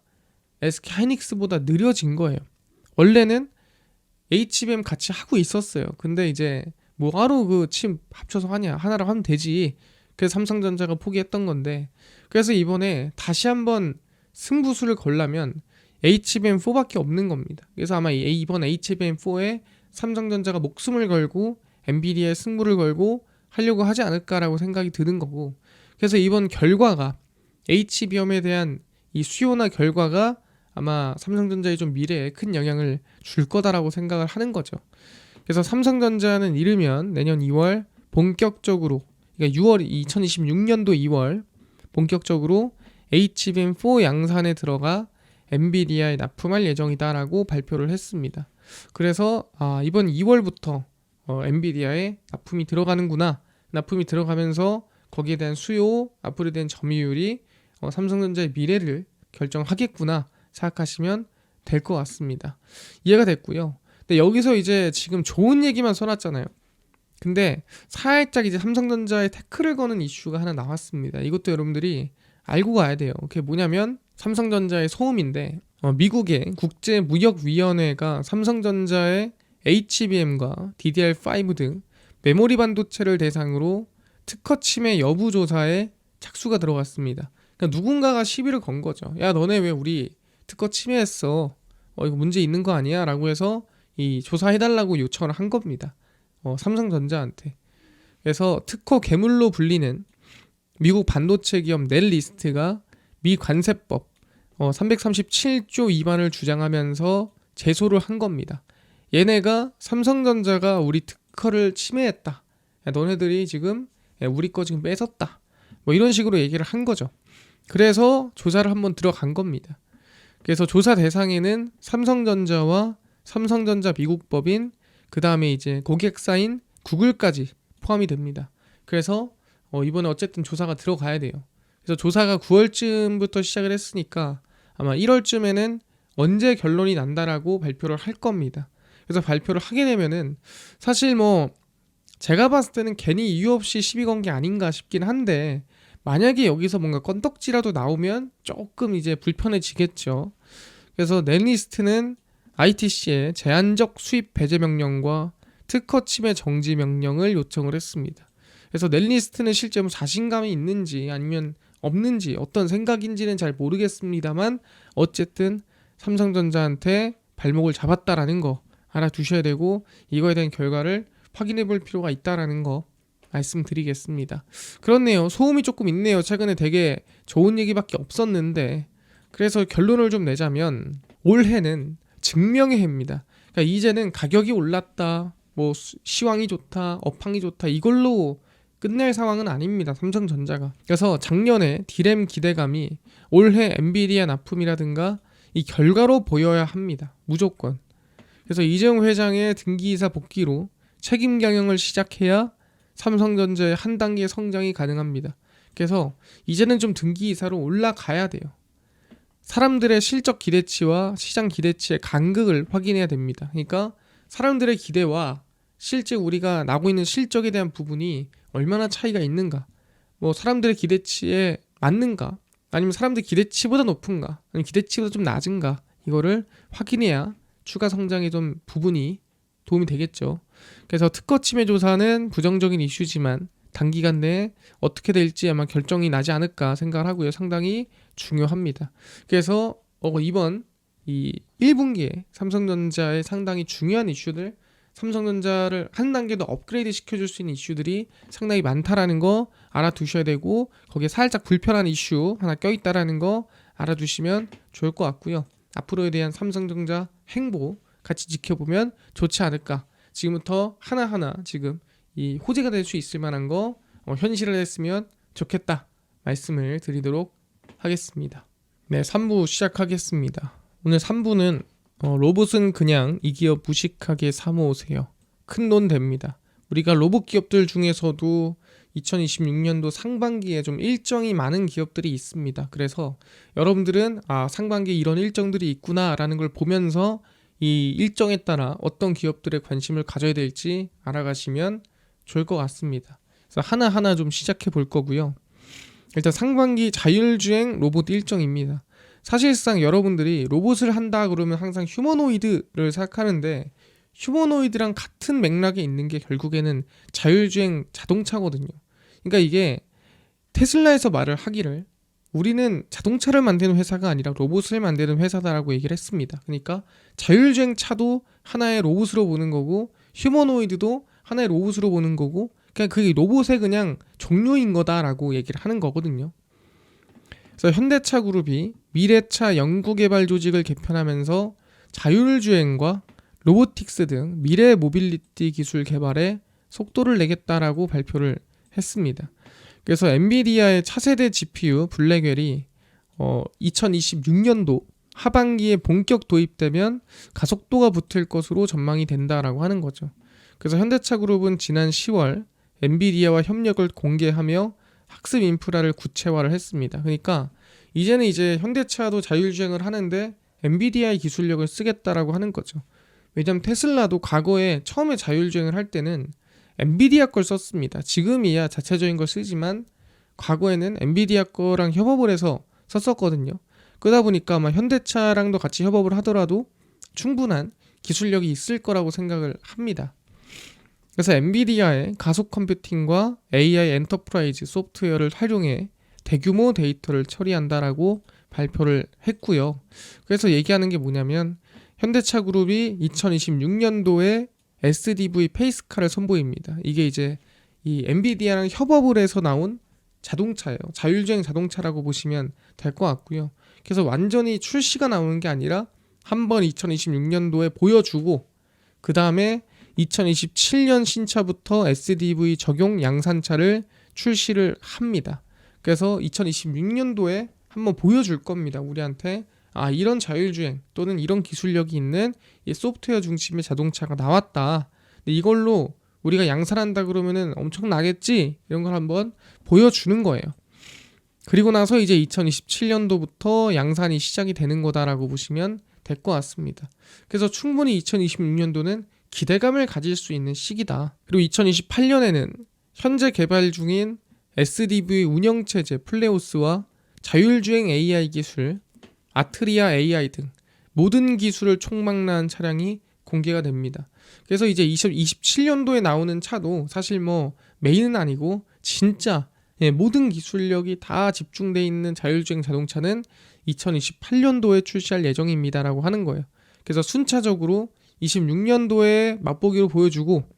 SK하이닉스보다 느려진 거예요. 원래는 HBM 같이 하고 있었어요. 근데 이제 뭐하러 그 칩 합쳐서 하나로 하면 되지. 그래서 삼성전자가 포기했던 건데, 그래서 이번에 다시 한번 승부수를 걸려면 HBM4밖에 없는 겁니다. 그래서 아마 이번 HBM4에 삼성전자가 목숨을 걸고 엔비디아에 승부를 걸고 하려고 하지 않을까라고 생각이 드는 거고, 그래서 이번 결과가 HBM에 대한 이 수요나 결과가 아마 삼성전자의 좀 미래에 큰 영향을 줄 거다라고 생각을 하는 거죠. 그래서 삼성전자는 이르면 내년 2월 본격적으로, 그러니까 2026년도 2월 본격적으로 HBM4 양산에 들어가 엔비디아에 납품할 예정이다라고 발표를 했습니다. 그래서 이번 2월부터 엔비디아에 납품이 들어가는구나, 납품이 들어가면서 거기에 대한 수요, 앞으로에 대한 점유율이 삼성전자의 미래를 결정하겠구나 생각하시면 될 것 같습니다. 이해가 됐고요. 근데 여기서 이제 지금 좋은 얘기만 써놨잖아요. 근데 살짝 이제 삼성전자에 태클을 거는 이슈가 하나 나왔습니다. 이것도 여러분들이 알고 가야 돼요. 그게 뭐냐면 삼성전자의 소음인데, 미국의 국제무역위원회가 삼성전자의 HBM과 DDR5 등 메모리 반도체를 대상으로 특허 침해 여부 조사에 착수가 들어갔습니다. 그러니까 누군가가 시비를 건 거죠. 야, 너네 왜 우리 특허 침해했어? 이거 문제 있는 거 아니야? 라고 해서 이 조사해달라고 요청을 한 겁니다. 삼성전자한테. 그래서 특허 괴물로 불리는 미국 반도체 기업 넬리스트가 미 관세법 337조 위반을 주장하면서 제소를 한 겁니다. 얘네가 삼성전자가 우리 특허를 침해했다. 야, 너네들이 지금 우리 거 지금 뺏었다. 뭐 이런 식으로 얘기를 한 거죠. 그래서 조사를 한번 들어간 겁니다. 그래서 조사 대상에는 삼성전자와 삼성전자 미국 법인, 그 다음에 이제 고객사인 구글까지 포함이 됩니다. 그래서 이번에 어쨌든 조사가 들어가야 돼요. 그래서 조사가 9월쯤부터 시작을 했으니까 아마 1월쯤에는 언제 결론이 난다라고 발표를 할 겁니다. 그래서 발표를 하게 되면은 사실 뭐 제가 봤을 때는 괜히 이유 없이 시비 건 게 아닌가 싶긴 한데, 만약에 여기서 뭔가 건덕지라도 나오면 조금 이제 불편해지겠죠. 그래서 넷리스트는 ITC에 제한적 수입 배제 명령과 특허 침해 정지 명령을 요청을 했습니다. 그래서 넷리스트는 실제 뭐 자신감이 있는지 아니면 없는지 어떤 생각인지는 잘 모르겠습니다만 어쨌든 삼성전자한테 발목을 잡았다라는 거 알아두셔야 되고, 이거에 대한 결과를 확인해 볼 필요가 있다라는 거 말씀드리겠습니다. 그렇네요. 소음이 조금 있네요. 최근에 되게 좋은 얘기밖에 없었는데, 그래서 결론을 좀 내자면 올해는 증명의 해입니다. 그러니까 이제는 가격이 올랐다, 뭐 시황이 좋다, 업황이 좋다 이걸로 끝낼 상황은 아닙니다. 삼성전자가. 그래서 작년에 디램 기대감이 올해 엔비디아 납품이라든가 이 결과로 보여야 합니다. 무조건. 그래서 이재용 회장의 등기이사 복귀로 책임 경영을 시작해야 삼성전자의 한 단계 성장이 가능합니다. 그래서 이제는 좀 등기이사로 올라가야 돼요. 사람들의 실적 기대치와 시장 기대치의 간극을 확인해야 됩니다. 그러니까 사람들의 기대와 실제 우리가 나고 있는 실적에 대한 부분이 얼마나 차이가 있는가, 뭐 사람들의 기대치에 맞는가, 아니면 사람들 기대치보다 높은가, 아니면 기대치보다 좀 낮은가, 이거를 확인해야 추가 성장의 좀 부분이 도움이 되겠죠. 그래서 특허 침해 조사는 부정적인 이슈지만 단기간 내에 어떻게 될지 아마 결정이 나지 않을까 생각을 하고요. 상당히 중요합니다. 그래서 이번 이 1분기에 삼성전자의 상당히 중요한 이슈들, 삼성전자를 한 단계 더 업그레이드 시켜줄 수 있는 이슈들이 상당히 많다라는 거 알아두셔야 되고, 거기에 살짝 불편한 이슈 하나 껴있다라는 거 알아두시면 좋을 것 같고요. 앞으로에 대한 삼성전자 행보 같이 지켜보면 좋지 않을까. 지금부터 하나하나 지금 이 호재가 될 수 있을 만한 거 현실을 했으면 좋겠다 말씀을 드리도록 하겠습니다. 네, 3부 시작하겠습니다. 오늘 3부는 로봇은 그냥 이 기업 무식하게 사모으세요. 큰 돈 됩니다. 우리가 로봇 기업들 중에서도 2026년도 상반기에 좀 일정이 많은 기업들이 있습니다. 그래서 여러분들은 상반기에 이런 일정들이 있구나라는 걸 보면서 이 일정에 따라 어떤 기업들에 관심을 가져야 될지 알아가시면 좋을 것 같습니다. 그래서 하나하나 좀 시작해 볼 거고요. 일단 상반기 자율주행 로봇 일정입니다. 사실상 여러분들이 로봇을 한다 그러면 항상 휴머노이드를 생각하는데, 휴머노이드랑 같은 맥락에 있는 게 결국에는 자율주행 자동차거든요. 그러니까 이게 테슬라에서 말을 하기를 우리는 자동차를 만드는 회사가 아니라 로봇을 만드는 회사다라고 얘기를 했습니다. 그러니까 자율주행 차도 하나의 로봇으로 보는 거고, 휴머노이드도 하나의 로봇으로 보는 거고, 그냥 그게 로봇의 그냥 종류인 거다라고 얘기를 하는 거거든요. 그래서 현대차 그룹이 미래차 연구개발 조직을 개편하면서 자율주행과 로보틱스 등 미래 모빌리티 기술 개발에 속도를 내겠다라고 발표를 했습니다. 그래서 엔비디아의 차세대 GPU 블랙웰이 2026년도 하반기에 본격 도입되면 가속도가 붙을 것으로 전망이 된다라고 하는 거죠. 그래서 현대차 그룹은 지난 10월 엔비디아와 협력을 공개하며 학습 인프라를 구체화를 했습니다. 그러니까 이제는 이제 현대차도 자율주행을 하는데 엔비디아의 기술력을 쓰겠다라고 하는 거죠. 왜냐면 테슬라도 과거에 처음에 자율주행을 할 때는 엔비디아 걸 썼습니다. 지금이야 자체적인 걸 쓰지만 과거에는 엔비디아 거랑 협업을 해서 썼었거든요. 그러다 보니까 아마 현대차랑도 같이 협업을 하더라도 충분한 기술력이 있을 거라고 생각을 합니다. 그래서 엔비디아의 가속 컴퓨팅과 AI 엔터프라이즈 소프트웨어를 활용해 대규모 데이터를 처리한다라고 발표를 했고요. 그래서 얘기하는 게 뭐냐면 현대차 그룹이 2026년도에 SDV 페이스카를 선보입니다. 이게 이제 이 엔비디아랑 협업을 해서 나온 자동차예요. 자율주행 자동차라고 보시면 될 것 같고요. 그래서 완전히 출시가 나오는 게 아니라 한번 2026년도에 보여주고 그 다음에 2027년 신차부터 SDV 적용 양산차를 출시를 합니다. 그래서 2026년도에 한번 보여줄 겁니다. 우리한테 이런 자율주행 또는 이런 기술력이 있는 이 소프트웨어 중심의 자동차가 나왔다. 근데 이걸로 우리가 양산한다 그러면은 엄청나겠지? 이런 걸 한번 보여주는 거예요. 그리고 나서 이제 2027년도부터 양산이 시작이 되는 거다라고 보시면 될 것 같습니다. 그래서 충분히 2026년도는 기대감을 가질 수 있는 시기다. 그리고 2028년에는 현재 개발 중인 SDV 운영체제 플레오스와 자율주행 AI 기술, 아트리아 AI 등 모든 기술을 총망라한 차량이 공개가 됩니다. 그래서 이제 2027년도에 나오는 차도 사실 뭐 메인은 아니고 진짜 모든 기술력이 다 집중되어 있는 자율주행 자동차는 2028년도에 출시할 예정입니다라고 하는 거예요. 그래서 순차적으로 26년도에 맛보기로 보여주고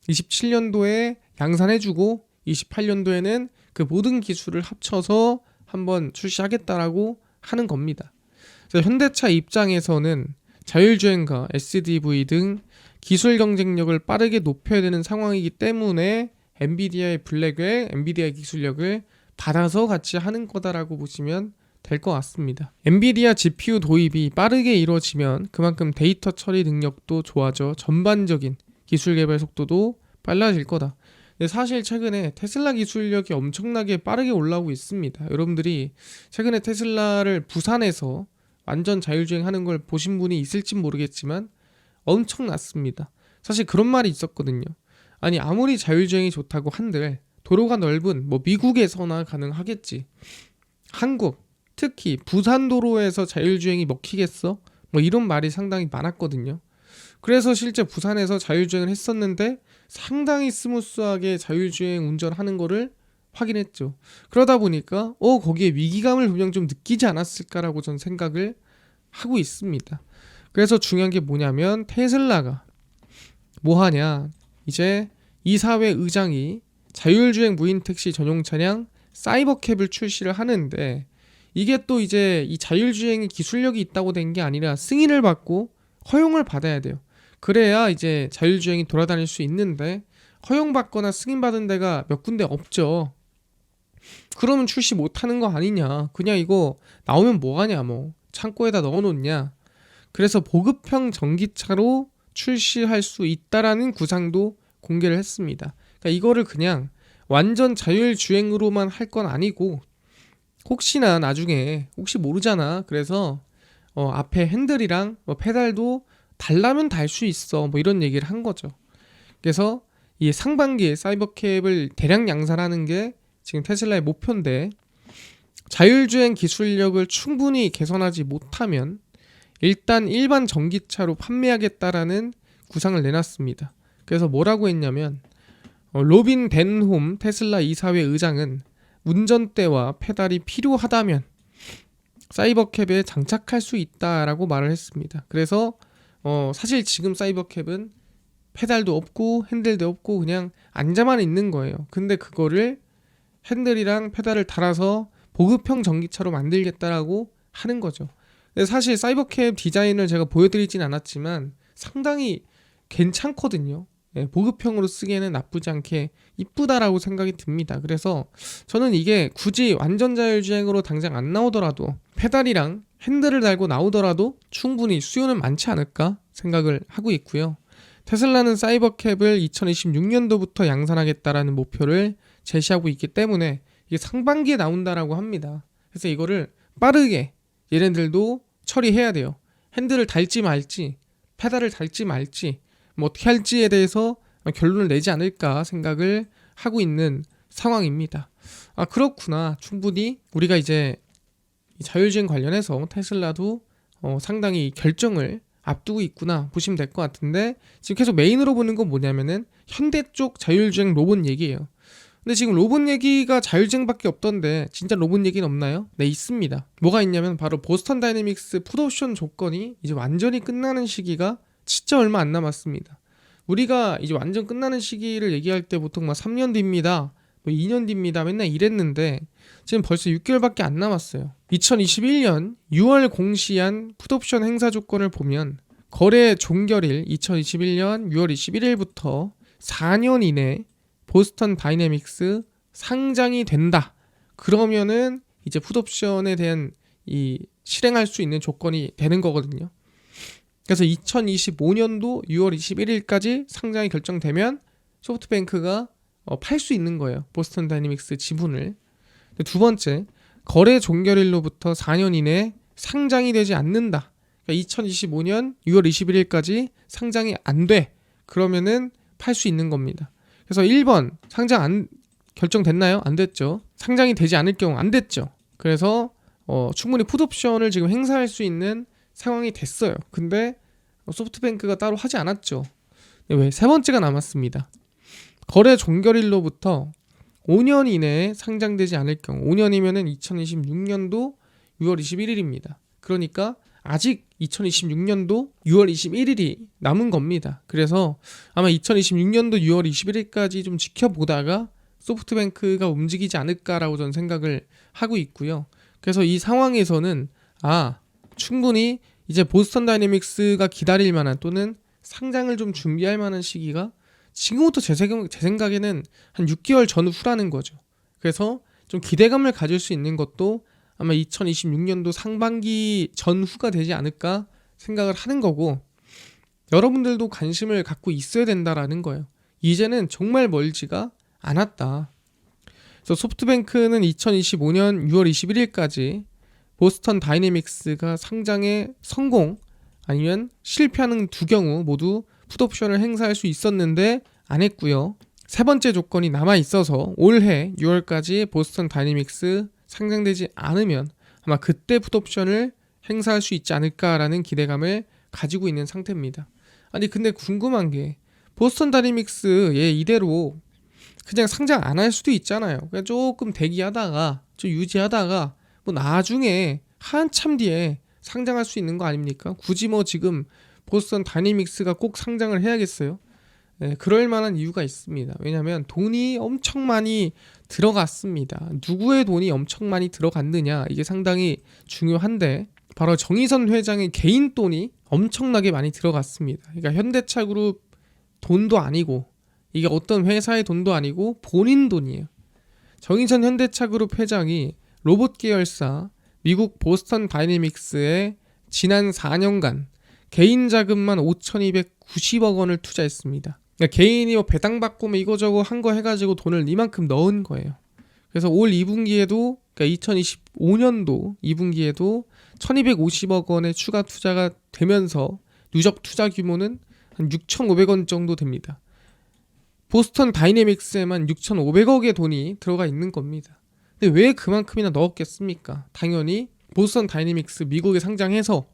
27년도에 양산해주고 28년도에는 그 모든 기술을 합쳐서 한번 출시하겠다라고 하는 겁니다. 그래서 현대차 입장에서는 자율주행과 SDV 등 기술 경쟁력을 빠르게 높여야 되는 상황이기 때문에 엔비디아의 블랙웰, 엔비디아의 기술력을 받아서 같이 하는 거다라고 보시면 될 것 같습니다. 엔비디아 GPU 도입이 빠르게 이루어지면 그만큼 데이터 처리 능력도 좋아져 전반적인 기술 개발 속도도 빨라질 거다. 근데 사실 최근에 테슬라 기술력이 엄청나게 빠르게 올라오고 있습니다. 여러분들이 최근에 테슬라를 부산에서 완전 자율주행 하는 걸 보신 분이 있을진 모르겠지만 엄청났습니다. 사실 그런 말이 있었거든요. 아니 아무리 자율주행이 좋다고 한들 도로가 넓은 뭐 미국에서나 가능하겠지. 한국 특히 부산 도로에서 자율주행이 먹히겠어? 뭐 이런 말이 상당히 많았거든요. 그래서 실제 부산에서 자율주행을 했었는데 상당히 스무스하게 자율주행 운전하는 거를 확인했죠. 그러다 보니까 거기에 위기감을 분명 좀 느끼지 않았을까라고 전 생각을 하고 있습니다. 그래서 중요한 게 뭐냐면 테슬라가 뭐하냐, 이제 이사회 의장이 자율주행 무인 택시 전용 차량 사이버캡을 출시를 하는데 이게 또 이제 이 자율주행의 기술력이 있다고 된 게 아니라 승인을 받고 허용을 받아야 돼요. 그래야 이제 자율주행이 돌아다닐 수 있는데 허용받거나 승인받은 데가 몇 군데 없죠. 그러면 출시 못하는 거 아니냐. 그냥 이거 나오면 뭐하냐, 뭐 창고에다 넣어놓냐. 그래서 보급형 전기차로 출시할 수 있다라는 구상도 공개를 했습니다. 그러니까 이거를 그냥 완전 자율주행으로만 할 건 아니고 혹시나 나중에 혹시 모르잖아. 그래서 앞에 핸들이랑 페달도 달라면 달 수 있어. 뭐 이런 얘기를 한 거죠. 그래서 이 상반기에 사이버캡을 대량 양산하는 게 지금 테슬라의 목표인데 자율주행 기술력을 충분히 개선하지 못하면 일단 일반 전기차로 판매하겠다라는 구상을 내놨습니다. 그래서 뭐라고 했냐면 로빈 덴홈 테슬라 이사회 의장은 운전대와 페달이 필요하다면 사이버캡에 장착할 수 있다라고 말을 했습니다. 그래서 사실 지금 사이버캡은 페달도 없고 핸들도 없고 그냥 앉아만 있는 거예요. 근데 그거를 핸들이랑 페달을 달아서 보급형 전기차로 만들겠다라고 하는 거죠. 근데 사실 사이버캡 디자인을 제가 보여드리진 않았지만 상당히 괜찮거든요. 보급형으로 쓰기에는 나쁘지 않게 이쁘다라고 생각이 듭니다. 그래서 저는 이게 굳이 완전 자율주행으로 당장 안 나오더라도 페달이랑 핸들을 달고 나오더라도 충분히 수요는 많지 않을까 생각을 하고 있고요. 테슬라는 사이버캡을 2026년도부터 양산하겠다라는 목표를 제시하고 있기 때문에 이게 상반기에 나온다라고 합니다. 그래서 이거를 빠르게 얘네들도 처리해야 돼요. 핸들을 달지 말지, 페달을 달지 말지, 뭐 어떻게 할지에 대해서 결론을 내지 않을까 생각을 하고 있는 상황입니다. 그렇구나. 충분히 우리가 이제 자율주행 관련해서 테슬라도 상당히 결정을 앞두고 있구나 보시면 될 것 같은데 지금 계속 메인으로 보는 건 뭐냐면은 현대 쪽 자율주행 로봇 얘기예요. 근데 지금 로봇 얘기가 자율주행밖에 없던데 진짜 로봇 얘기는 없나요? 네, 있습니다. 뭐가 있냐면 바로 보스턴 다이내믹스 풋옵션 조건이 이제 완전히 끝나는 시기가 진짜 얼마 안 남았습니다. 우리가 이제 완전 끝나는 시기를 얘기할 때 보통 막 3년 뒤입니다. 뭐 2년 뒤입니다. 맨날 이랬는데 지금 벌써 6개월밖에 안 남았어요. 2021년 6월 공시한 풋옵션 행사 조건을 보면 거래 종결일 2021년 6월 21일부터 4년 이내 보스턴 다이내믹스 상장이 된다. 그러면은 이제 풋옵션에 대한 이 실행할 수 있는 조건이 되는 거거든요. 그래서 2025년도 6월 21일까지 상장이 결정되면 소프트뱅크가 팔 수 있는 거예요. 보스턴 다이내믹스 지분을. 두 번째, 거래 종결일로부터 4년 이내에 상장이 되지 않는다. 그러니까 2025년 6월 21일까지 상장이 안 돼. 그러면은 팔 수 있는 겁니다. 그래서 1번 상장 안 결정됐나요? 안 됐죠. 상장이 되지 않을 경우 안 됐죠. 그래서 충분히 풋옵션을 지금 행사할 수 있는 상황이 됐어요. 근데 소프트뱅크가 따로 하지 않았죠. 왜? 세 번째가 남았습니다. 거래 종결일로부터 5년 이내에 상장되지 않을 경우 5년이면은 2026년도 6월 21일입니다. 그러니까 아직 2026년도 6월 21일이 남은 겁니다. 그래서 아마 2026년도 6월 21일까지 좀 지켜보다가 소프트뱅크가 움직이지 않을까라고 저는 생각을 하고 있고요. 그래서 이 상황에서는 충분히 이제 보스턴 다이내믹스가 기다릴 만한 또는 상장을 좀 준비할 만한 시기가 지금부터 제 생각에는 한 6개월 전후라는 거죠. 그래서 좀 기대감을 가질 수 있는 것도 아마 2026년도 상반기 전후가 되지 않을까 생각을 하는 거고, 여러분들도 관심을 갖고 있어야 된다라는 거예요. 이제는 정말 멀지가 않았다. 그래서 소프트뱅크는 2025년 6월 21일까지 보스턴 다이내믹스가 상장에 성공 아니면 실패하는 두 경우 모두 풋옵션을 행사할 수 있었는데 안 했고요. 세 번째 조건이 남아 있어서 올해 6월까지 보스턴 다이내믹스 상장되지 않으면 아마 그때 풋옵션을 행사할 수 있지 않을까라는 기대감을 가지고 있는 상태입니다. 아니 근데 궁금한 게 보스턴 다이내믹스 이대로 그냥 상장 안 할 수도 있잖아요. 그냥 조금 대기하다가 좀 유지하다가 뭐 나중에 한참 뒤에 상장할 수 있는 거 아닙니까? 굳이 뭐 지금 보스턴 다이내믹스가 꼭 상장을 해야겠어요? 네, 그럴 만한 이유가 있습니다. 왜냐하면 돈이 엄청 많이 들어갔습니다. 누구의 돈이 엄청 많이 들어갔느냐 이게 상당히 중요한데 바로 정의선 회장의 개인 돈이 엄청나게 많이 들어갔습니다. 그러니까 현대차그룹 돈도 아니고 이게 어떤 회사의 돈도 아니고 본인 돈이에요. 정의선 현대차그룹 회장이 로봇 계열사 미국 보스턴 다이내믹스에 지난 4년간 개인 자금만 5,290억 원을 투자했습니다. 그러니까 개인이 뭐 배당받고 뭐 이거저거 한 거 해가지고 돈을 이만큼 넣은 거예요. 그래서 올 2분기에도 그러니까 2025년도 2분기에도 1,250억 원의 추가 투자가 되면서 누적 투자 규모는 한 6,500원 정도 됩니다. 보스턴 다이내믹스에만 6,500억의 돈이 들어가 있는 겁니다. 근데 왜 그만큼이나 넣었겠습니까? 당연히 보스턴 다이내믹스 미국에 상장해서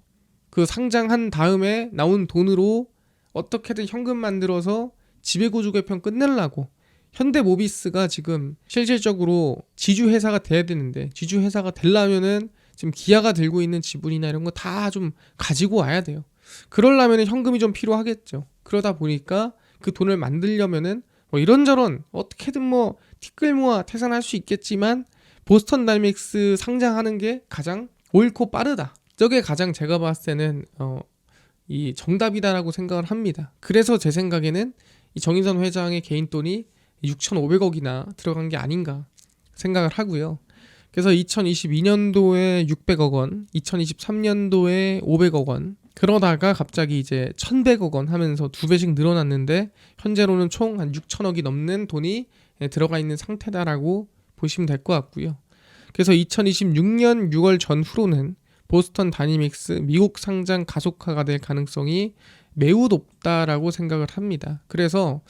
그 상장한 다음에 나온 돈으로 어떻게든 현금 만들어서 지배구조 개편 끝내려고. 현대모비스가 지금 실질적으로 지주회사가 돼야 되는데 지주회사가 되려면은 지금 기아가 들고 있는 지분이나 이런 거 다 좀 가지고 와야 돼요. 그러려면 현금이 좀 필요하겠죠. 그러다 보니까 그 돈을 만들려면은 뭐 이런저런 어떻게든 뭐 티끌 모아 태산할 수 있겠지만 보스턴 다이내믹스 상장하는 게 가장 옳고 빠르다. 저게 가장 제가 봤을 때는 이 정답이다라고 생각을 합니다. 그래서 제 생각에는 이 정의선 회장의 개인 돈이 6,500억이나 들어간 게 아닌가 생각을 하고요. 그래서 2022년도에 600억 원, 2023년도에 500억 원, 그러다가 갑자기 이제 1,100억 원 하면서 2배씩 늘어났는데 현재로는 총 한 6천억이 넘는 돈이 들어가 있는 상태다라고 보시면 될 것 같고요. 그래서 2026년 6월 전후로는 보스턴 다이내믹스 미국 상장 가속화가 될 가능성이 매우 높다라고 생각을 합니다. 그래서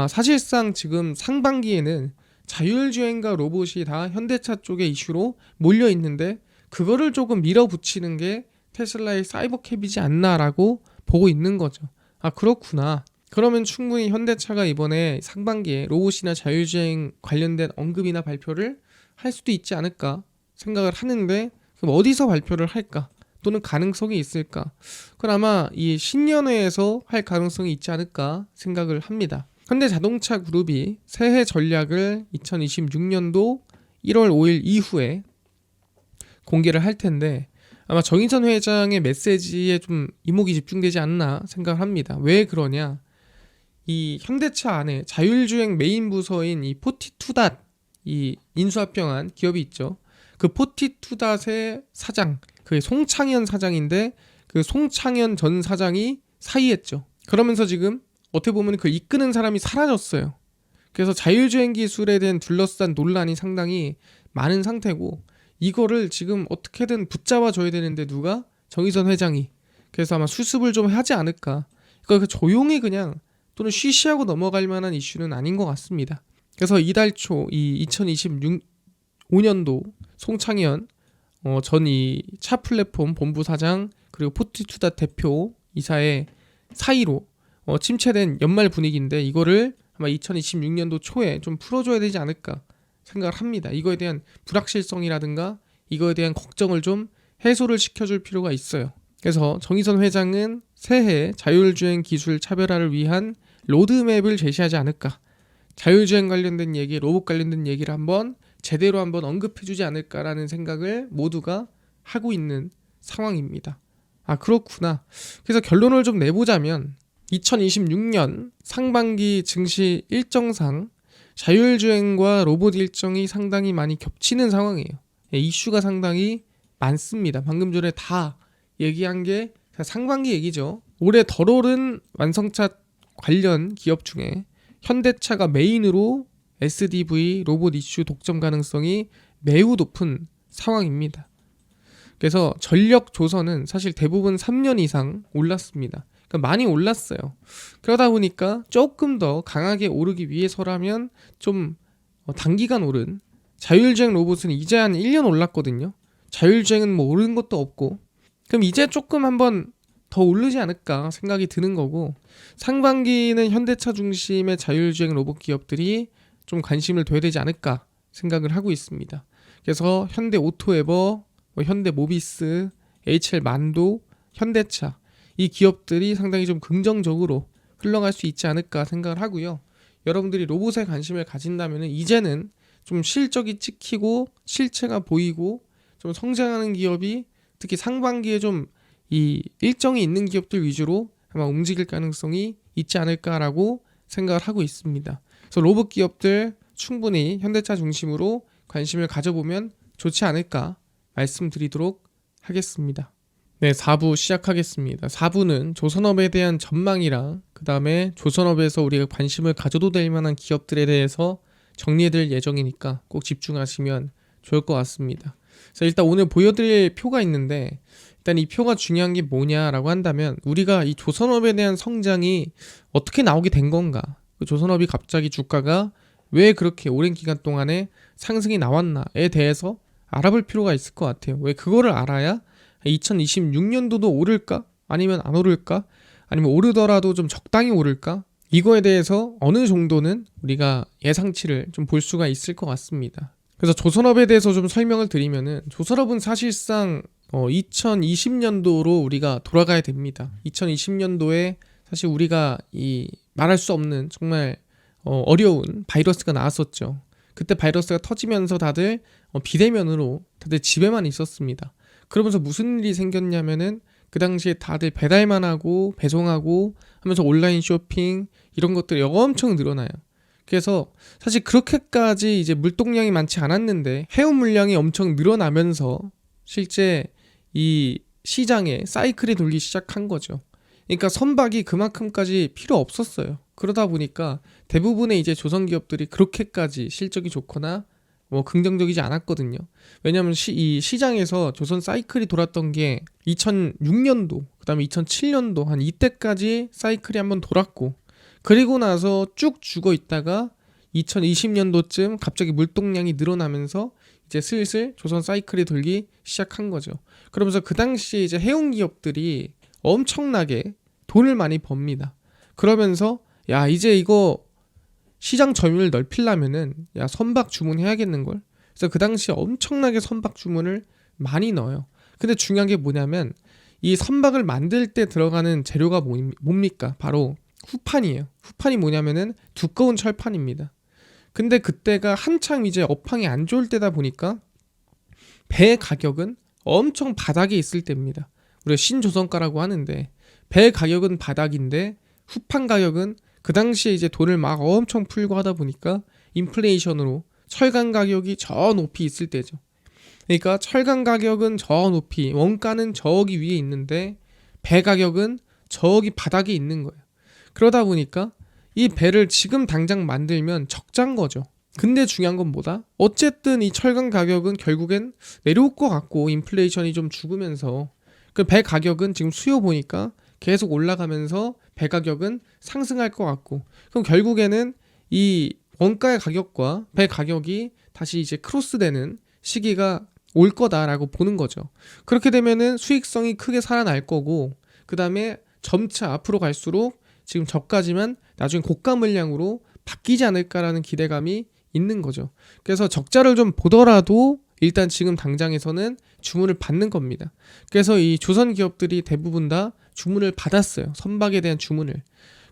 사실상 지금 상반기에는 자율주행과 로봇이 다 현대차 쪽의 이슈로 몰려 있는데 그거를 조금 밀어붙이는 게 테슬라의 사이버캡이지 않나라고 보고 있는 거죠. 그렇구나. 그러면 충분히 현대차가 이번에 상반기에 로봇이나 자율주행 관련된 언급이나 발표를 할 수도 있지 않을까 생각을 하는데 그럼 어디서 발표를 할까? 또는 가능성이 있을까? 그건 아마 이 신년회에서 할 가능성이 있지 않을까 생각을 합니다. 현대자동차 그룹이 새해 전략을 2026년도 1월 5일 이후에 공개를 할 텐데 아마 정의선 회장의 메시지에 좀 이목이 집중되지 않나 생각을 합니다. 왜 그러냐? 이 현대차 안에 자율주행 메인 부서인 이 포티투닷 이 인수합병한 기업이 있죠. 그 포티투닷의 사장, 그게 송창현 사장인데 그 송창현 전 사장이 사의했죠. 그러면서 지금 어떻게 보면 그 이끄는 사람이 사라졌어요. 그래서 자율주행 기술에 대한 둘러싼 논란이 상당히 많은 상태고 이거를 지금 어떻게든 붙잡아 줘야 되는데 누가? 정의선 회장이. 그래서 아마 수습을 좀 하지 않을까. 그러니까 조용히 그냥 또는 쉬쉬하고 넘어갈 만한 이슈는 아닌 것 같습니다. 그래서 이달 초 이 2026년도 송창현 전 이 차 플랫폼 본부 사장 그리고 포티투닷 대표 이사의 사이로 침체된 연말 분위기인데 이거를 아마 2026년도 초에 좀 풀어줘야 되지 않을까 생각을 합니다. 이거에 대한 불확실성이라든가 이거에 대한 걱정을 좀 해소를 시켜줄 필요가 있어요. 그래서 정의선 회장은 새해 자율주행 기술 차별화를 위한 로드맵을 제시하지 않을까. 자율주행 관련된 얘기, 로봇 관련된 얘기를 제대로 한번 언급해주지 않을까라는 생각을 모두가 하고 있는 상황입니다. 아, 그렇구나. 그래서 결론을 좀 내보자면 2026년 상반기 증시 일정상 자율주행과 로봇 일정이 상당히 많이 겹치는 상황이에요. 이슈가 상당히 많습니다. 방금 전에 다 얘기한 게 상반기 얘기죠. 올해 덜 오른 완성차 관련 기업 중에 현대차가 메인으로 SDV 로봇 이슈 독점 가능성이 매우 높은 상황입니다. 그래서 전력 조선은 사실 대부분 3년 이상 올랐습니다. 그러니까 많이 올랐어요. 그러다 보니까 조금 더 강하게 오르기 위해서라면 좀 단기간 오른 자율주행 로봇은 이제 한 1년 올랐거든요. 자율주행은 뭐 오른 것도 없고 그럼 이제 조금 한번 더 오르지 않을까 생각이 드는 거고 상반기는 현대차 중심의 자율주행 로봇 기업들이 좀 관심을 둬야 되지 않을까 생각을 하고 있습니다. 그래서 현대 오토에버, 현대 모비스, HL 만도, 현대차 이 기업들이 상당히 좀 긍정적으로 흘러갈 수 있지 않을까 생각을 하고요. 여러분들이 로봇에 관심을 가진다면 이제는 좀 실적이 찍히고 실체가 보이고 좀 성장하는 기업이 특히 상반기에 좀 이 일정이 있는 기업들 위주로 아마 움직일 가능성이 있지 않을까라고 생각을 하고 있습니다. 그래서 로봇 기업들 충분히 현대차 중심으로 관심을 가져보면 좋지 않을까 말씀드리도록 하겠습니다. 네, 4부 시작하겠습니다. 4부는 조선업에 대한 전망이랑 그 다음에 조선업에서 우리가 관심을 가져도 될 만한 기업들에 대해서 정리해드릴 예정이니까 꼭 집중하시면 좋을 것 같습니다. 그래서 일단 오늘 보여드릴 표가 있는데 일단 이 표가 중요한 게 뭐냐라고 한다면 우리가 이 조선업에 대한 성장이 어떻게 나오게 된 건가, 조선업이 갑자기 주가가 왜 그렇게 오랜 기간 동안에 상승이 나왔나에 대해서 알아볼 필요가 있을 것 같아요. 왜 그거를 알아야 2026년도도 오를까? 아니면 안 오를까? 아니면 오르더라도 좀 적당히 오를까? 이거에 대해서 어느 정도는 우리가 예상치를 좀 볼 수가 있을 것 같습니다. 그래서 조선업에 대해서 좀 설명을 드리면은 조선업은 사실상 2020년도로 우리가 돌아가야 됩니다. 2020년도에 사실 우리가 이 말할 수 없는 정말 어려운 바이러스가 나왔었죠. 그때 바이러스가 터지면서 다들 비대면으로 다들 집에만 있었습니다. 그러면서 무슨 일이 생겼냐면은 그 당시에 다들 배달만 하고 배송하고 하면서 온라인 쇼핑 이런 것들이 엄청 늘어나요. 그래서 사실 그렇게까지 이제 물동량이 많지 않았는데 해운 물량이 엄청 늘어나면서 실제 이 시장에 사이클이 돌기 시작한 거죠. 그러니까 선박이 그만큼까지 필요 없었어요. 그러다 보니까 대부분의 이제 조선 기업들이 그렇게까지 실적이 좋거나 뭐 긍정적이지 않았거든요. 왜냐하면 이 시장에서 조선 사이클이 돌았던 게 2006년도, 그다음에 2007년도 한 이때까지 사이클이 한번 돌았고 그리고 나서 쭉 죽어 있다가 2020년도쯤 갑자기 물동량이 늘어나면서 이제 슬슬 조선 사이클이 돌기 시작한 거죠. 그러면서 그 당시에 이제 해운 기업들이 엄청나게 돈을 많이 법니다. 그러면서 야 이제 이거 시장 점유율 넓히려면은 야 선박 주문해야겠는걸. 그래서 그 당시에 엄청나게 선박 주문을 많이 넣어요. 근데 중요한 게 뭐냐면 이 선박을 만들 때 들어가는 재료가 뭡니까? 바로 후판이에요. 후판이 뭐냐면은 두꺼운 철판입니다. 근데 그때가 한창 이제 업황이 안 좋을 때다 보니까 배 가격은 엄청 바닥에 있을 때입니다. 우리가 신조선가라고 하는데 배 가격은 바닥인데 후판 가격은 그 당시에 이제 돈을 막 엄청 풀고 하다 보니까 인플레이션으로 철강 가격이 저 높이 있을 때죠. 그러니까 철강 가격은 저 높이, 원가는 저기 위에 있는데 배 가격은 저기 바닥에 있는 거예요. 그러다 보니까 이 배를 지금 당장 만들면 적자인 거죠. 근데 중요한 건 뭐다? 어쨌든 이 철강 가격은 결국엔 내려올 것 같고 인플레이션이 좀 죽으면서 그 배 가격은 지금 수요 보니까 계속 올라가면서 배 가격은 상승할 것 같고 그럼 결국에는 이 원가의 가격과 배 가격이 다시 이제 크로스되는 시기가 올 거다라고 보는 거죠. 그렇게 되면은 수익성이 크게 살아날 거고 그 다음에 점차 앞으로 갈수록 지금 저가지만 나중에 고가 물량으로 바뀌지 않을까라는 기대감이 있는 거죠. 그래서 적자를 좀 보더라도 일단 지금 당장에서는 주문을 받는 겁니다. 그래서 이 조선 기업들이 대부분 다 주문을 받았어요. 선박에 대한 주문을.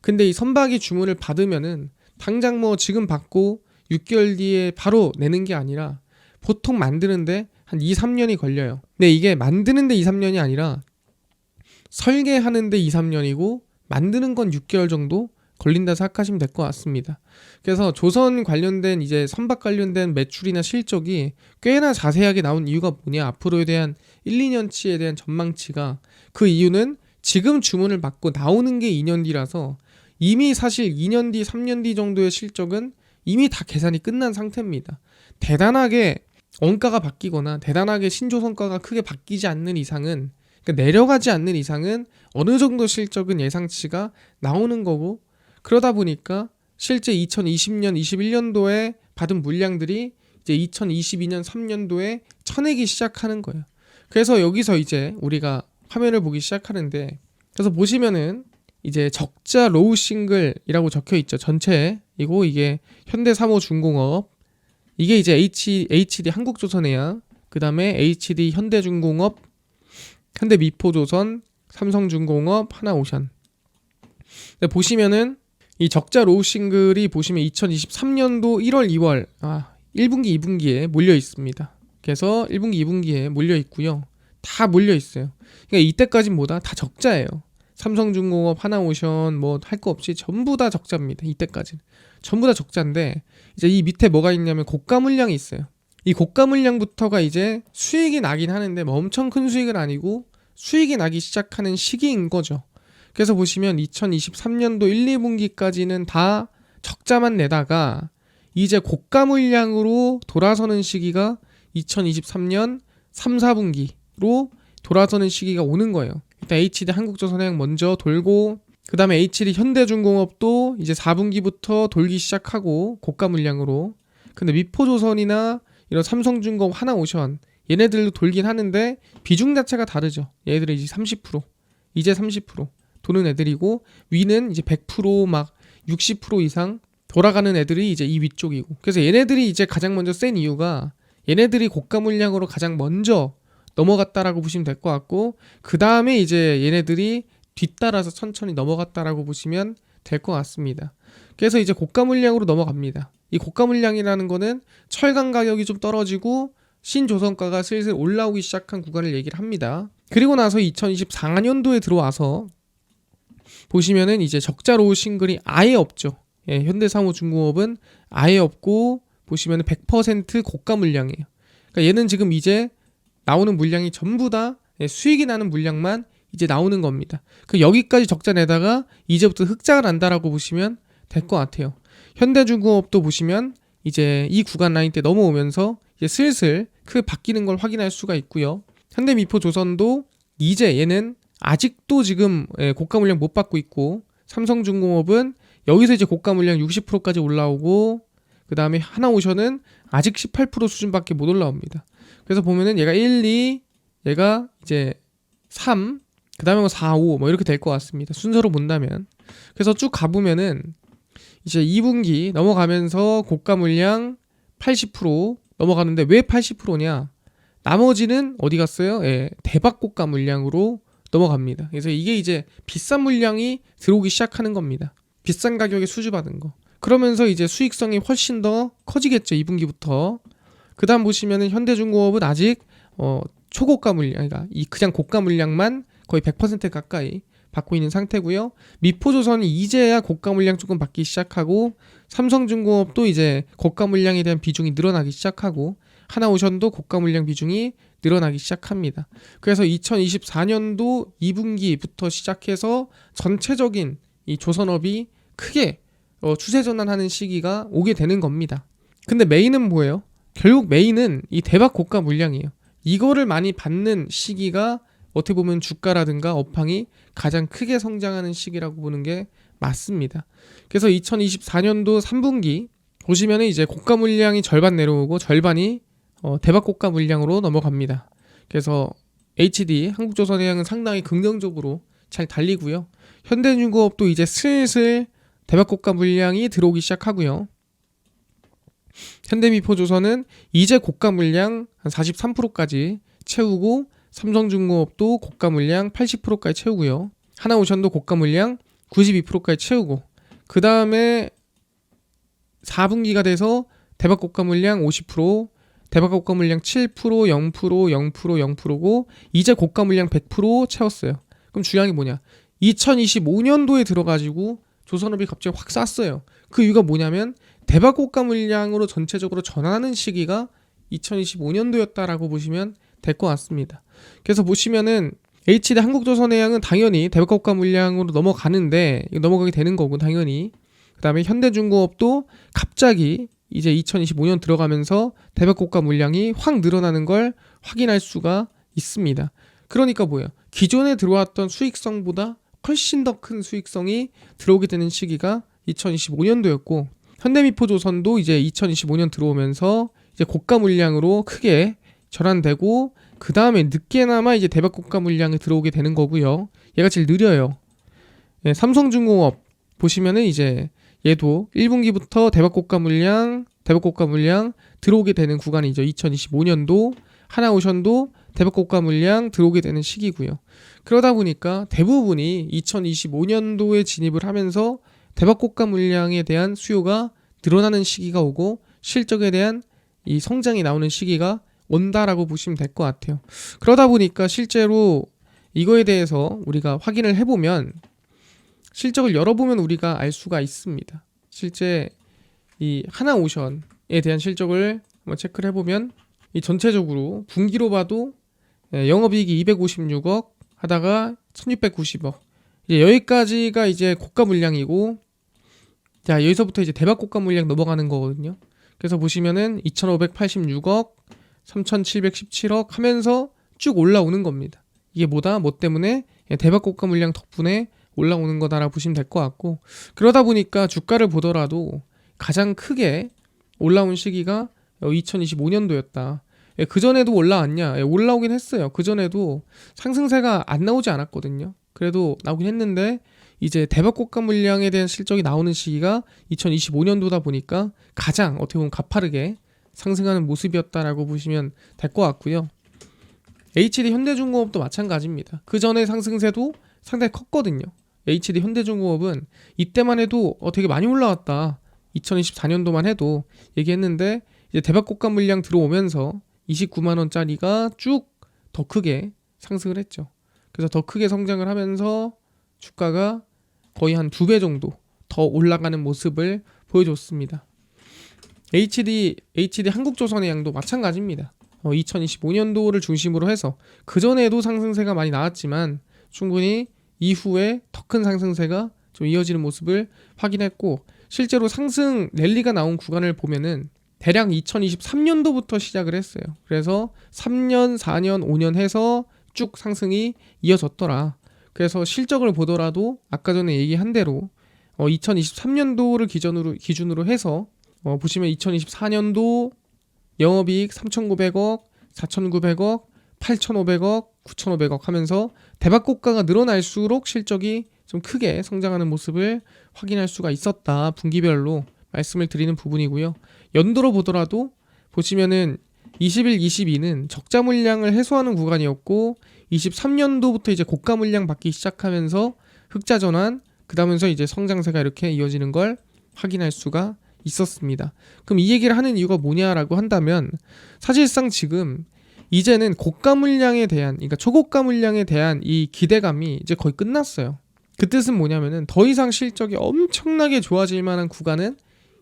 근데 이 선박이 주문을 받으면은 당장 뭐 지금 받고 6개월 뒤에 바로 내는 게 아니라 보통 만드는데 한 2, 3년이 걸려요. 근데 이게 만드는데 2, 3년이 아니라 설계하는데 2, 3년이고 만드는 건 6개월 정도 걸린다 생각하시면 될 것 같습니다. 그래서 조선 관련된 이제 선박 관련된 매출이나 실적이 꽤나 자세하게 나온 이유가 뭐냐? 앞으로에 대한 1, 2년치에 대한 전망치가 그 이유는 지금 주문을 받고 나오는 게 2년 뒤라서 이미 사실 2년 뒤, 3년 뒤 정도의 실적은 이미 다 계산이 끝난 상태입니다. 대단하게 원가가 바뀌거나 대단하게 신조선가가 크게 바뀌지 않는 이상은 그러니까 내려가지 않는 이상은 어느 정도 실적은 예상치가 나오는 거고 그러다 보니까 실제 2020년, 21년도에 받은 물량들이 이제 2022년, 3년도에 쳐내기 시작하는 거예요. 그래서 여기서 이제 우리가 화면을 보기 시작하는데 그래서 보시면은 이제 적자 로우 싱글이라고 적혀 있죠. 전체에 이게 현대사모중공업 이게 이제 HD 한국조선해양 그 다음에 HD 현대중공업 현대미포조선 삼성중공업 하나오션 보시면은 이 적자 로우 싱글이 보시면 2023년도 1월 2월 1분기 2분기에 몰려 있습니다. 그래서 1분기 2분기에 몰려 있고요. 다 몰려 있어요. 그러니까 이때까지는 뭐다? 다 적자예요. 삼성중공업 하나오션 뭐 할 거 없이 전부 다 적자입니다. 이때까지는 전부 다 적자인데 이제 이 밑에 뭐가 있냐면 고가 물량이 있어요. 이 고가 물량부터가 이제 수익이 나긴 하는데 뭐 엄청 큰 수익은 아니고 수익이 나기 시작하는 시기인 거죠. 그래서 보시면 2023년도 1, 2분기까지는 다 적자만 내다가 이제 고가 물량으로 돌아서는 시기가 2023년 3, 4분기로 돌아서는 시기가 오는 거예요. 일단 HD 한국조선해양 먼저 돌고 그 다음에 HD 현대중공업도 이제 4분기부터 돌기 시작하고 고가 물량으로 근데 미포조선이나 이런 삼성중공업 하나오션 얘네들도 돌긴 하는데 비중 자체가 다르죠. 얘네들은 이제 30% 이제 30% 도는 애들이고 위는 이제 100% 60% 이상 돌아가는 애들이 이제 이 위쪽이고 그래서 얘네들이 이제 가장 먼저 센 이유가 얘네들이 고가 물량으로 가장 먼저 넘어갔다라고 보시면 될 것 같고 그 다음에 이제 얘네들이 뒤따라서 천천히 넘어갔다라고 보시면 될 것 같습니다. 그래서 이제 고가 물량으로 넘어갑니다. 이 고가 물량이라는 거는 철강 가격이 좀 떨어지고 신조선가가 슬슬 올라오기 시작한 구간을 얘기를 합니다. 그리고 나서 2024년도에 들어와서 보시면은 이제 적자 로우 싱글이 아예 없죠. 예, 현대사모중공업은 아예 없고 보시면은 100% 고가 물량이에요. 그러니까 얘는 지금 이제 나오는 물량이 전부 다 수익이 나는 물량만 이제 나오는 겁니다. 그 여기까지 적자 내다가 이제부터 흑자가 난다라고 보시면 될 것 같아요. 현대중공업도 보시면 이제 이 구간 라인 때 넘어오면서 이제 슬슬 크게 바뀌는 걸 확인할 수가 있고요. 현대미포조선도 이제 얘는 아직도 지금 고가 물량 못 받고 있고 삼성중공업은 여기서 이제 고가 물량 60%까지 올라오고 그 다음에 하나오션은 아직 18% 수준밖에 못 올라옵니다. 그래서 보면은 얘가 1, 2, 얘가 이제 3, 그 다음에 뭐 4, 5 뭐 이렇게 될 것 같습니다. 순서로 본다면. 그래서 쭉 가보면은 이제 2분기 넘어가면서 고가 물량 80% 넘어가는데 왜 80%냐? 나머지는 어디 갔어요? 예, 대박 고가 물량으로 넘어갑니다. 그래서 이게 이제 비싼 물량이 들어오기 시작하는 겁니다. 비싼 가격에 수주받은 거. 그러면서 이제 수익성이 훨씬 더 커지겠죠. 2분기부터. 그다음 보시면은 현대중공업은 아직 초고가 물량, 그러니까 그냥 고가 물량만 거의 100% 가까이 받고 있는 상태고요. 미포조선이 이제야 고가 물량 조금 받기 시작하고, 삼성중공업도 이제 고가 물량에 대한 비중이 늘어나기 시작하고, 하나오션도 고가 물량 비중이 늘어나기 시작합니다. 그래서 2024년도 2분기부터 시작해서 전체적인 이 조선업이 크게 추세 전환하는 시기가 오게 되는 겁니다. 근데 메인은 뭐예요? 결국 메인은 이 대박 고가 물량이에요. 이거를 많이 받는 시기가 어떻게 보면 주가라든가 업황이 가장 크게 성장하는 시기라고 보는 게 맞습니다. 그래서 2024년도 3분기 보시면 이제 고가 물량이 절반 내려오고 절반이 대박 고가 물량으로 넘어갑니다. 그래서 HD 한국조선해양은 상당히 긍정적으로 잘 달리고요. 현대중공업도 이제 슬슬 대박 고가 물량이 들어오기 시작하고요. 현대미포조선은 이제 고가 물량 한 43%까지 채우고, 삼성중공업도 고가 물량 80%까지 채우고요. 하나오션도 고가 물량 92%까지 채우고, 그 다음에 4분기가 돼서 대박 고가 물량 50%, 대박 고가 물량 7%, 0%, 0%, 0%고 이제 고가 물량 100% 채웠어요. 그럼 중요한 게 뭐냐? 2025년도에 들어가지고 조선업이 갑자기 확 쐈어요. 그 이유가 뭐냐면 대박 고가 물량으로 전체적으로 전환하는 시기가 2025년도였다라고 보시면 될 것 같습니다. 그래서 보시면은 HD 한국조선해양은 당연히 대박 고가 물량으로 넘어가는데 넘어가게 되는 거고 당연히. 그다음에 현대중공업도 갑자기 이제 2025년 들어가면서 대박 고가 물량이 확 늘어나는 걸 확인할 수가 있습니다. 그러니까 뭐예요? 기존에 들어왔던 수익성보다 훨씬 더 큰 수익성이 들어오게 되는 시기가 2025년도였고, 현대미포조선도 이제 2025년 들어오면서 이제 고가 물량으로 크게 전환되고, 그 다음에 늦게나마 이제 대박 고가 물량이 들어오게 되는 거고요. 얘가 제일 느려요. 삼성중공업 보시면은 이제 얘도 1분기부터 대박 고가 물량 들어오게 되는 구간이죠. 2025년도. 하나오션도 대박 고가 물량 들어오게 되는 시기고요. 그러다 보니까 대부분이 2025년도에 진입을 하면서 대박 고가 물량에 대한 수요가 늘어나는 시기가 오고, 실적에 대한 이 성장이 나오는 시기가 온다라고 보시면 될 것 같아요. 그러다 보니까 실제로 이거에 대해서 우리가 확인을 해보면, 실적을 열어보면 우리가 알 수가 있습니다. 실제 이 하나오션에 대한 실적을 한번 체크를 해보면, 이 전체적으로 분기로 봐도 영업이익이 256억 하다가 1690억, 이제 여기까지가 이제 고가 물량이고, 자 여기서부터 이제 대박 고가 물량 넘어가는 거거든요. 그래서 보시면은 2586억, 3717억 하면서 쭉 올라오는 겁니다. 이게 뭐다? 뭐 때문에? 대박 고가 물량 덕분에 올라오는 거다라고 보시면 될 것 같고, 그러다 보니까 주가를 보더라도 가장 크게 올라온 시기가 2025년도였다. 그전에도 올라왔냐? 올라오긴 했어요. 그전에도 상승세가 안 나오지 않았거든요. 그래도 나오긴 했는데 이제 대박 고가 물량에 대한 실적이 나오는 시기가 2025년도다 보니까 가장 어떻게 보면 가파르게 상승하는 모습이었다라고 보시면 될 것 같고요. HD 현대중공업도 마찬가지입니다. 그 전에 상승세도 상당히 컸거든요. HD 현대중공업은 이때만 해도 되게 많이 올라왔다. 2024년도만 해도 얘기했는데, 이제 대박 고가 물량 들어오면서 29만 원짜리가 쭉 더 크게 상승을 했죠. 그래서 더 크게 성장을 하면서 주가가 거의 한 2배 정도 더 올라가는 모습을 보여줬습니다. HD 한국조선해양도 마찬가지입니다. 2025년도를 중심으로 해서 그전에도 상승세가 많이 나왔지만 충분히 이후에 더 큰 상승세가 좀 이어지는 모습을 확인했고, 실제로 상승 랠리가 나온 구간을 보면은 대략 2023년도부터 시작을 했어요. 그래서 3년, 4년, 5년 해서 쭉 상승이 이어졌더라. 그래서 실적을 보더라도 아까 전에 얘기한 대로 2023년도를 기준으로 해서 보시면 2024년도 영업이익 3,900억, 4,900억, 8,500억, 9,500억 하면서 대박 고가가 늘어날수록 실적이 좀 크게 성장하는 모습을 확인할 수가 있었다. 분기별로 말씀을 드리는 부분이고요. 연도로 보더라도 보시면은 21, 22는 적자 물량을 해소하는 구간이었고, 23년도부터 이제 고가 물량 받기 시작하면서 흑자 전환, 그다음에서 이제 성장세가 이렇게 이어지는 걸 확인할 수가 있었습니다. 그럼 이 얘기를 하는 이유가 뭐냐라고 한다면 사실상 지금 이제는 고가 물량에 대한, 그러니까 초고가 물량에 대한 이 기대감이 이제 거의 끝났어요. 그 뜻은 뭐냐면은 더 이상 실적이 엄청나게 좋아질 만한 구간은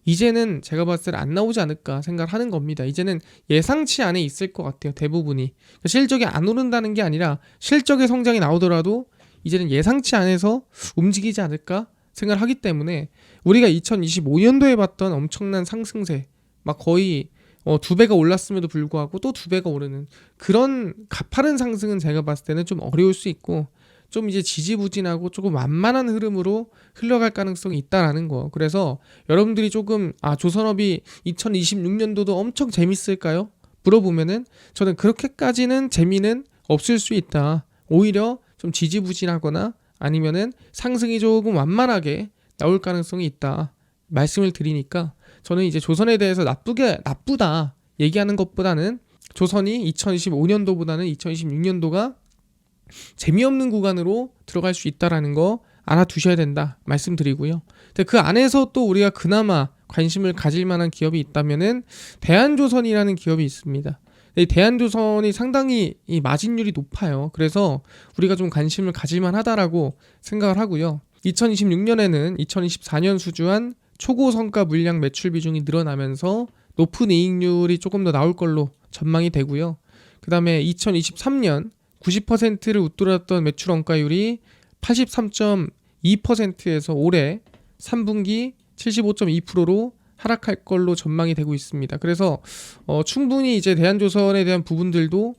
이제는 제가 봤을 때 안 나오지 않을까 생각을 하는 겁니다. 이제는 예상치 안에 있을 것 같아요. 대부분이. 실적이 안 오른다는 게 아니라 실적의 성장이 나오더라도 이제는 예상치 안에서 움직이지 않을까 생각을 하기 때문에 우리가 2025년도에 봤던 엄청난 상승세, 막 거의 2배가 올랐음에도 불구하고 또 2배가 오르는 그런 가파른 상승은 제가 봤을 때는 좀 어려울 수 있고 좀 이제 지지부진하고 조금 완만한 흐름으로 흘러갈 가능성이 있다라는 거. 그래서 여러분들이 조금 조선업이 2026년도도 엄청 재밌을까요? 물어보면은 저는 그렇게까지는 재미는 없을 수 있다. 오히려 좀 지지부진하거나 아니면은 상승이 조금 완만하게 나올 가능성이 있다. 말씀을 드리니까 저는 이제 조선에 대해서 나쁘다 얘기하는 것보다는 조선이 2025년도보다는 2026년도가 재미없는 구간으로 들어갈 수 있다라는 거 알아두셔야 된다 말씀드리고요. 근데 그 안에서 또 우리가 그나마 관심을 가질 만한 기업이 있다면은 대한조선이라는 기업이 있습니다. 이 대한조선이 상당히 이 마진율이 높아요. 그래서 우리가 좀 관심을 가질 만하다라고 생각을 하고요. 2026년에는 2024년 수주한 초고성가 물량 매출 비중이 늘어나면서 높은 이익률이 조금 더 나올 걸로 전망이 되고요. 그 다음에 2023년 90%를 웃돌았던 매출 원가율이 83.2%에서 올해 3분기 75.2%로 하락할 걸로 전망이 되고 있습니다. 그래서 충분히 이제 대한조선에 대한 부분들도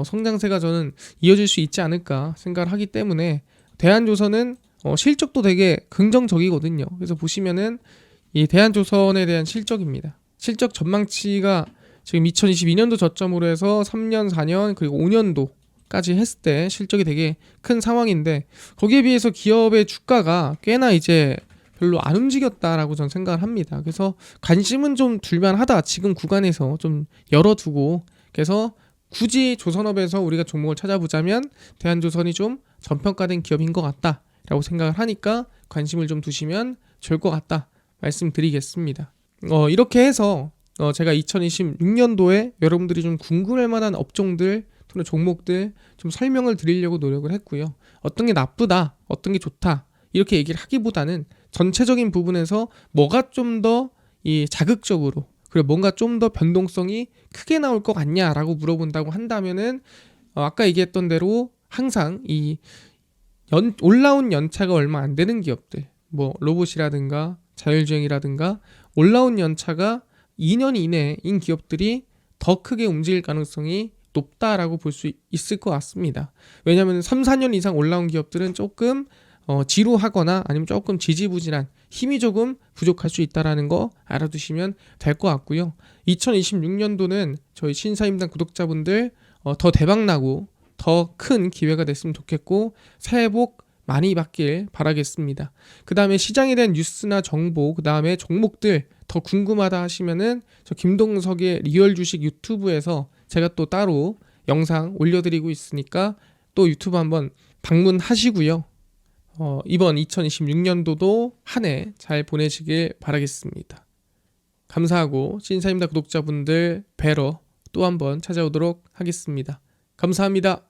성장세가 저는 이어질 수 있지 않을까 생각을 하기 때문에 대한조선은 실적도 되게 긍정적이거든요. 그래서 보시면은 이 대한조선에 대한 실적입니다. 실적 전망치가 지금 2022년도 저점으로 해서 3년, 4년 그리고 5년도까지 했을 때 실적이 되게 큰 상황인데 거기에 비해서 기업의 주가가 꽤나 이제 별로 안 움직였다라고 저는 생각을 합니다. 그래서 관심은 좀 둘만하다. 지금 구간에서 좀 열어두고 그래서 굳이 조선업에서 우리가 종목을 찾아보자면 대한조선이 좀 전평가된 기업인 것 같다라고 생각을 하니까 관심을 좀 두시면 좋을 것 같다 말씀드리겠습니다. 이렇게 해서 제가 2026년도에 여러분들이 좀 궁금할 만한 업종들 또는 종목들 좀 설명을 드리려고 노력을 했고요. 어떤 게 나쁘다, 어떤 게 좋다 이렇게 얘기를 하기보다는 전체적인 부분에서 뭐가 좀 더 이 자극적으로 그리고 뭔가 좀 더 변동성이 크게 나올 것 같냐라고 물어본다고 한다면은 아까 얘기했던 대로 항상 이 올라온 연차가 얼마 안 되는 기업들 뭐 로봇이라든가 자율주행이라든가 올라온 연차가 2년 이내인 기업들이 더 크게 움직일 가능성이 높다라고 볼 수 있을 것 같습니다. 왜냐하면 3, 4년 이상 올라온 기업들은 조금 지루하거나 아니면 조금 지지부진한 힘이 조금 부족할 수 있다는 거 알아두시면 될 것 같고요. 2026년도는 저희 신사임당 구독자분들 더 대박나고 더 큰 기회가 됐으면 좋겠고 새해 복 많이 받길 바라겠습니다. 그 다음에 시장에 대한 뉴스나 정보 그 다음에 종목들 더 궁금하다 하시면은 저 김동석의 리얼 주식 유튜브에서 제가 또 따로 영상 올려드리고 있으니까 또 유튜브 한번 방문하시고요. 이번 2026년도도 한 해 잘 보내시길 바라겠습니다. 감사하고 신사임당 구독자분들 뵈러 또 한번 찾아오도록 하겠습니다. 감사합니다.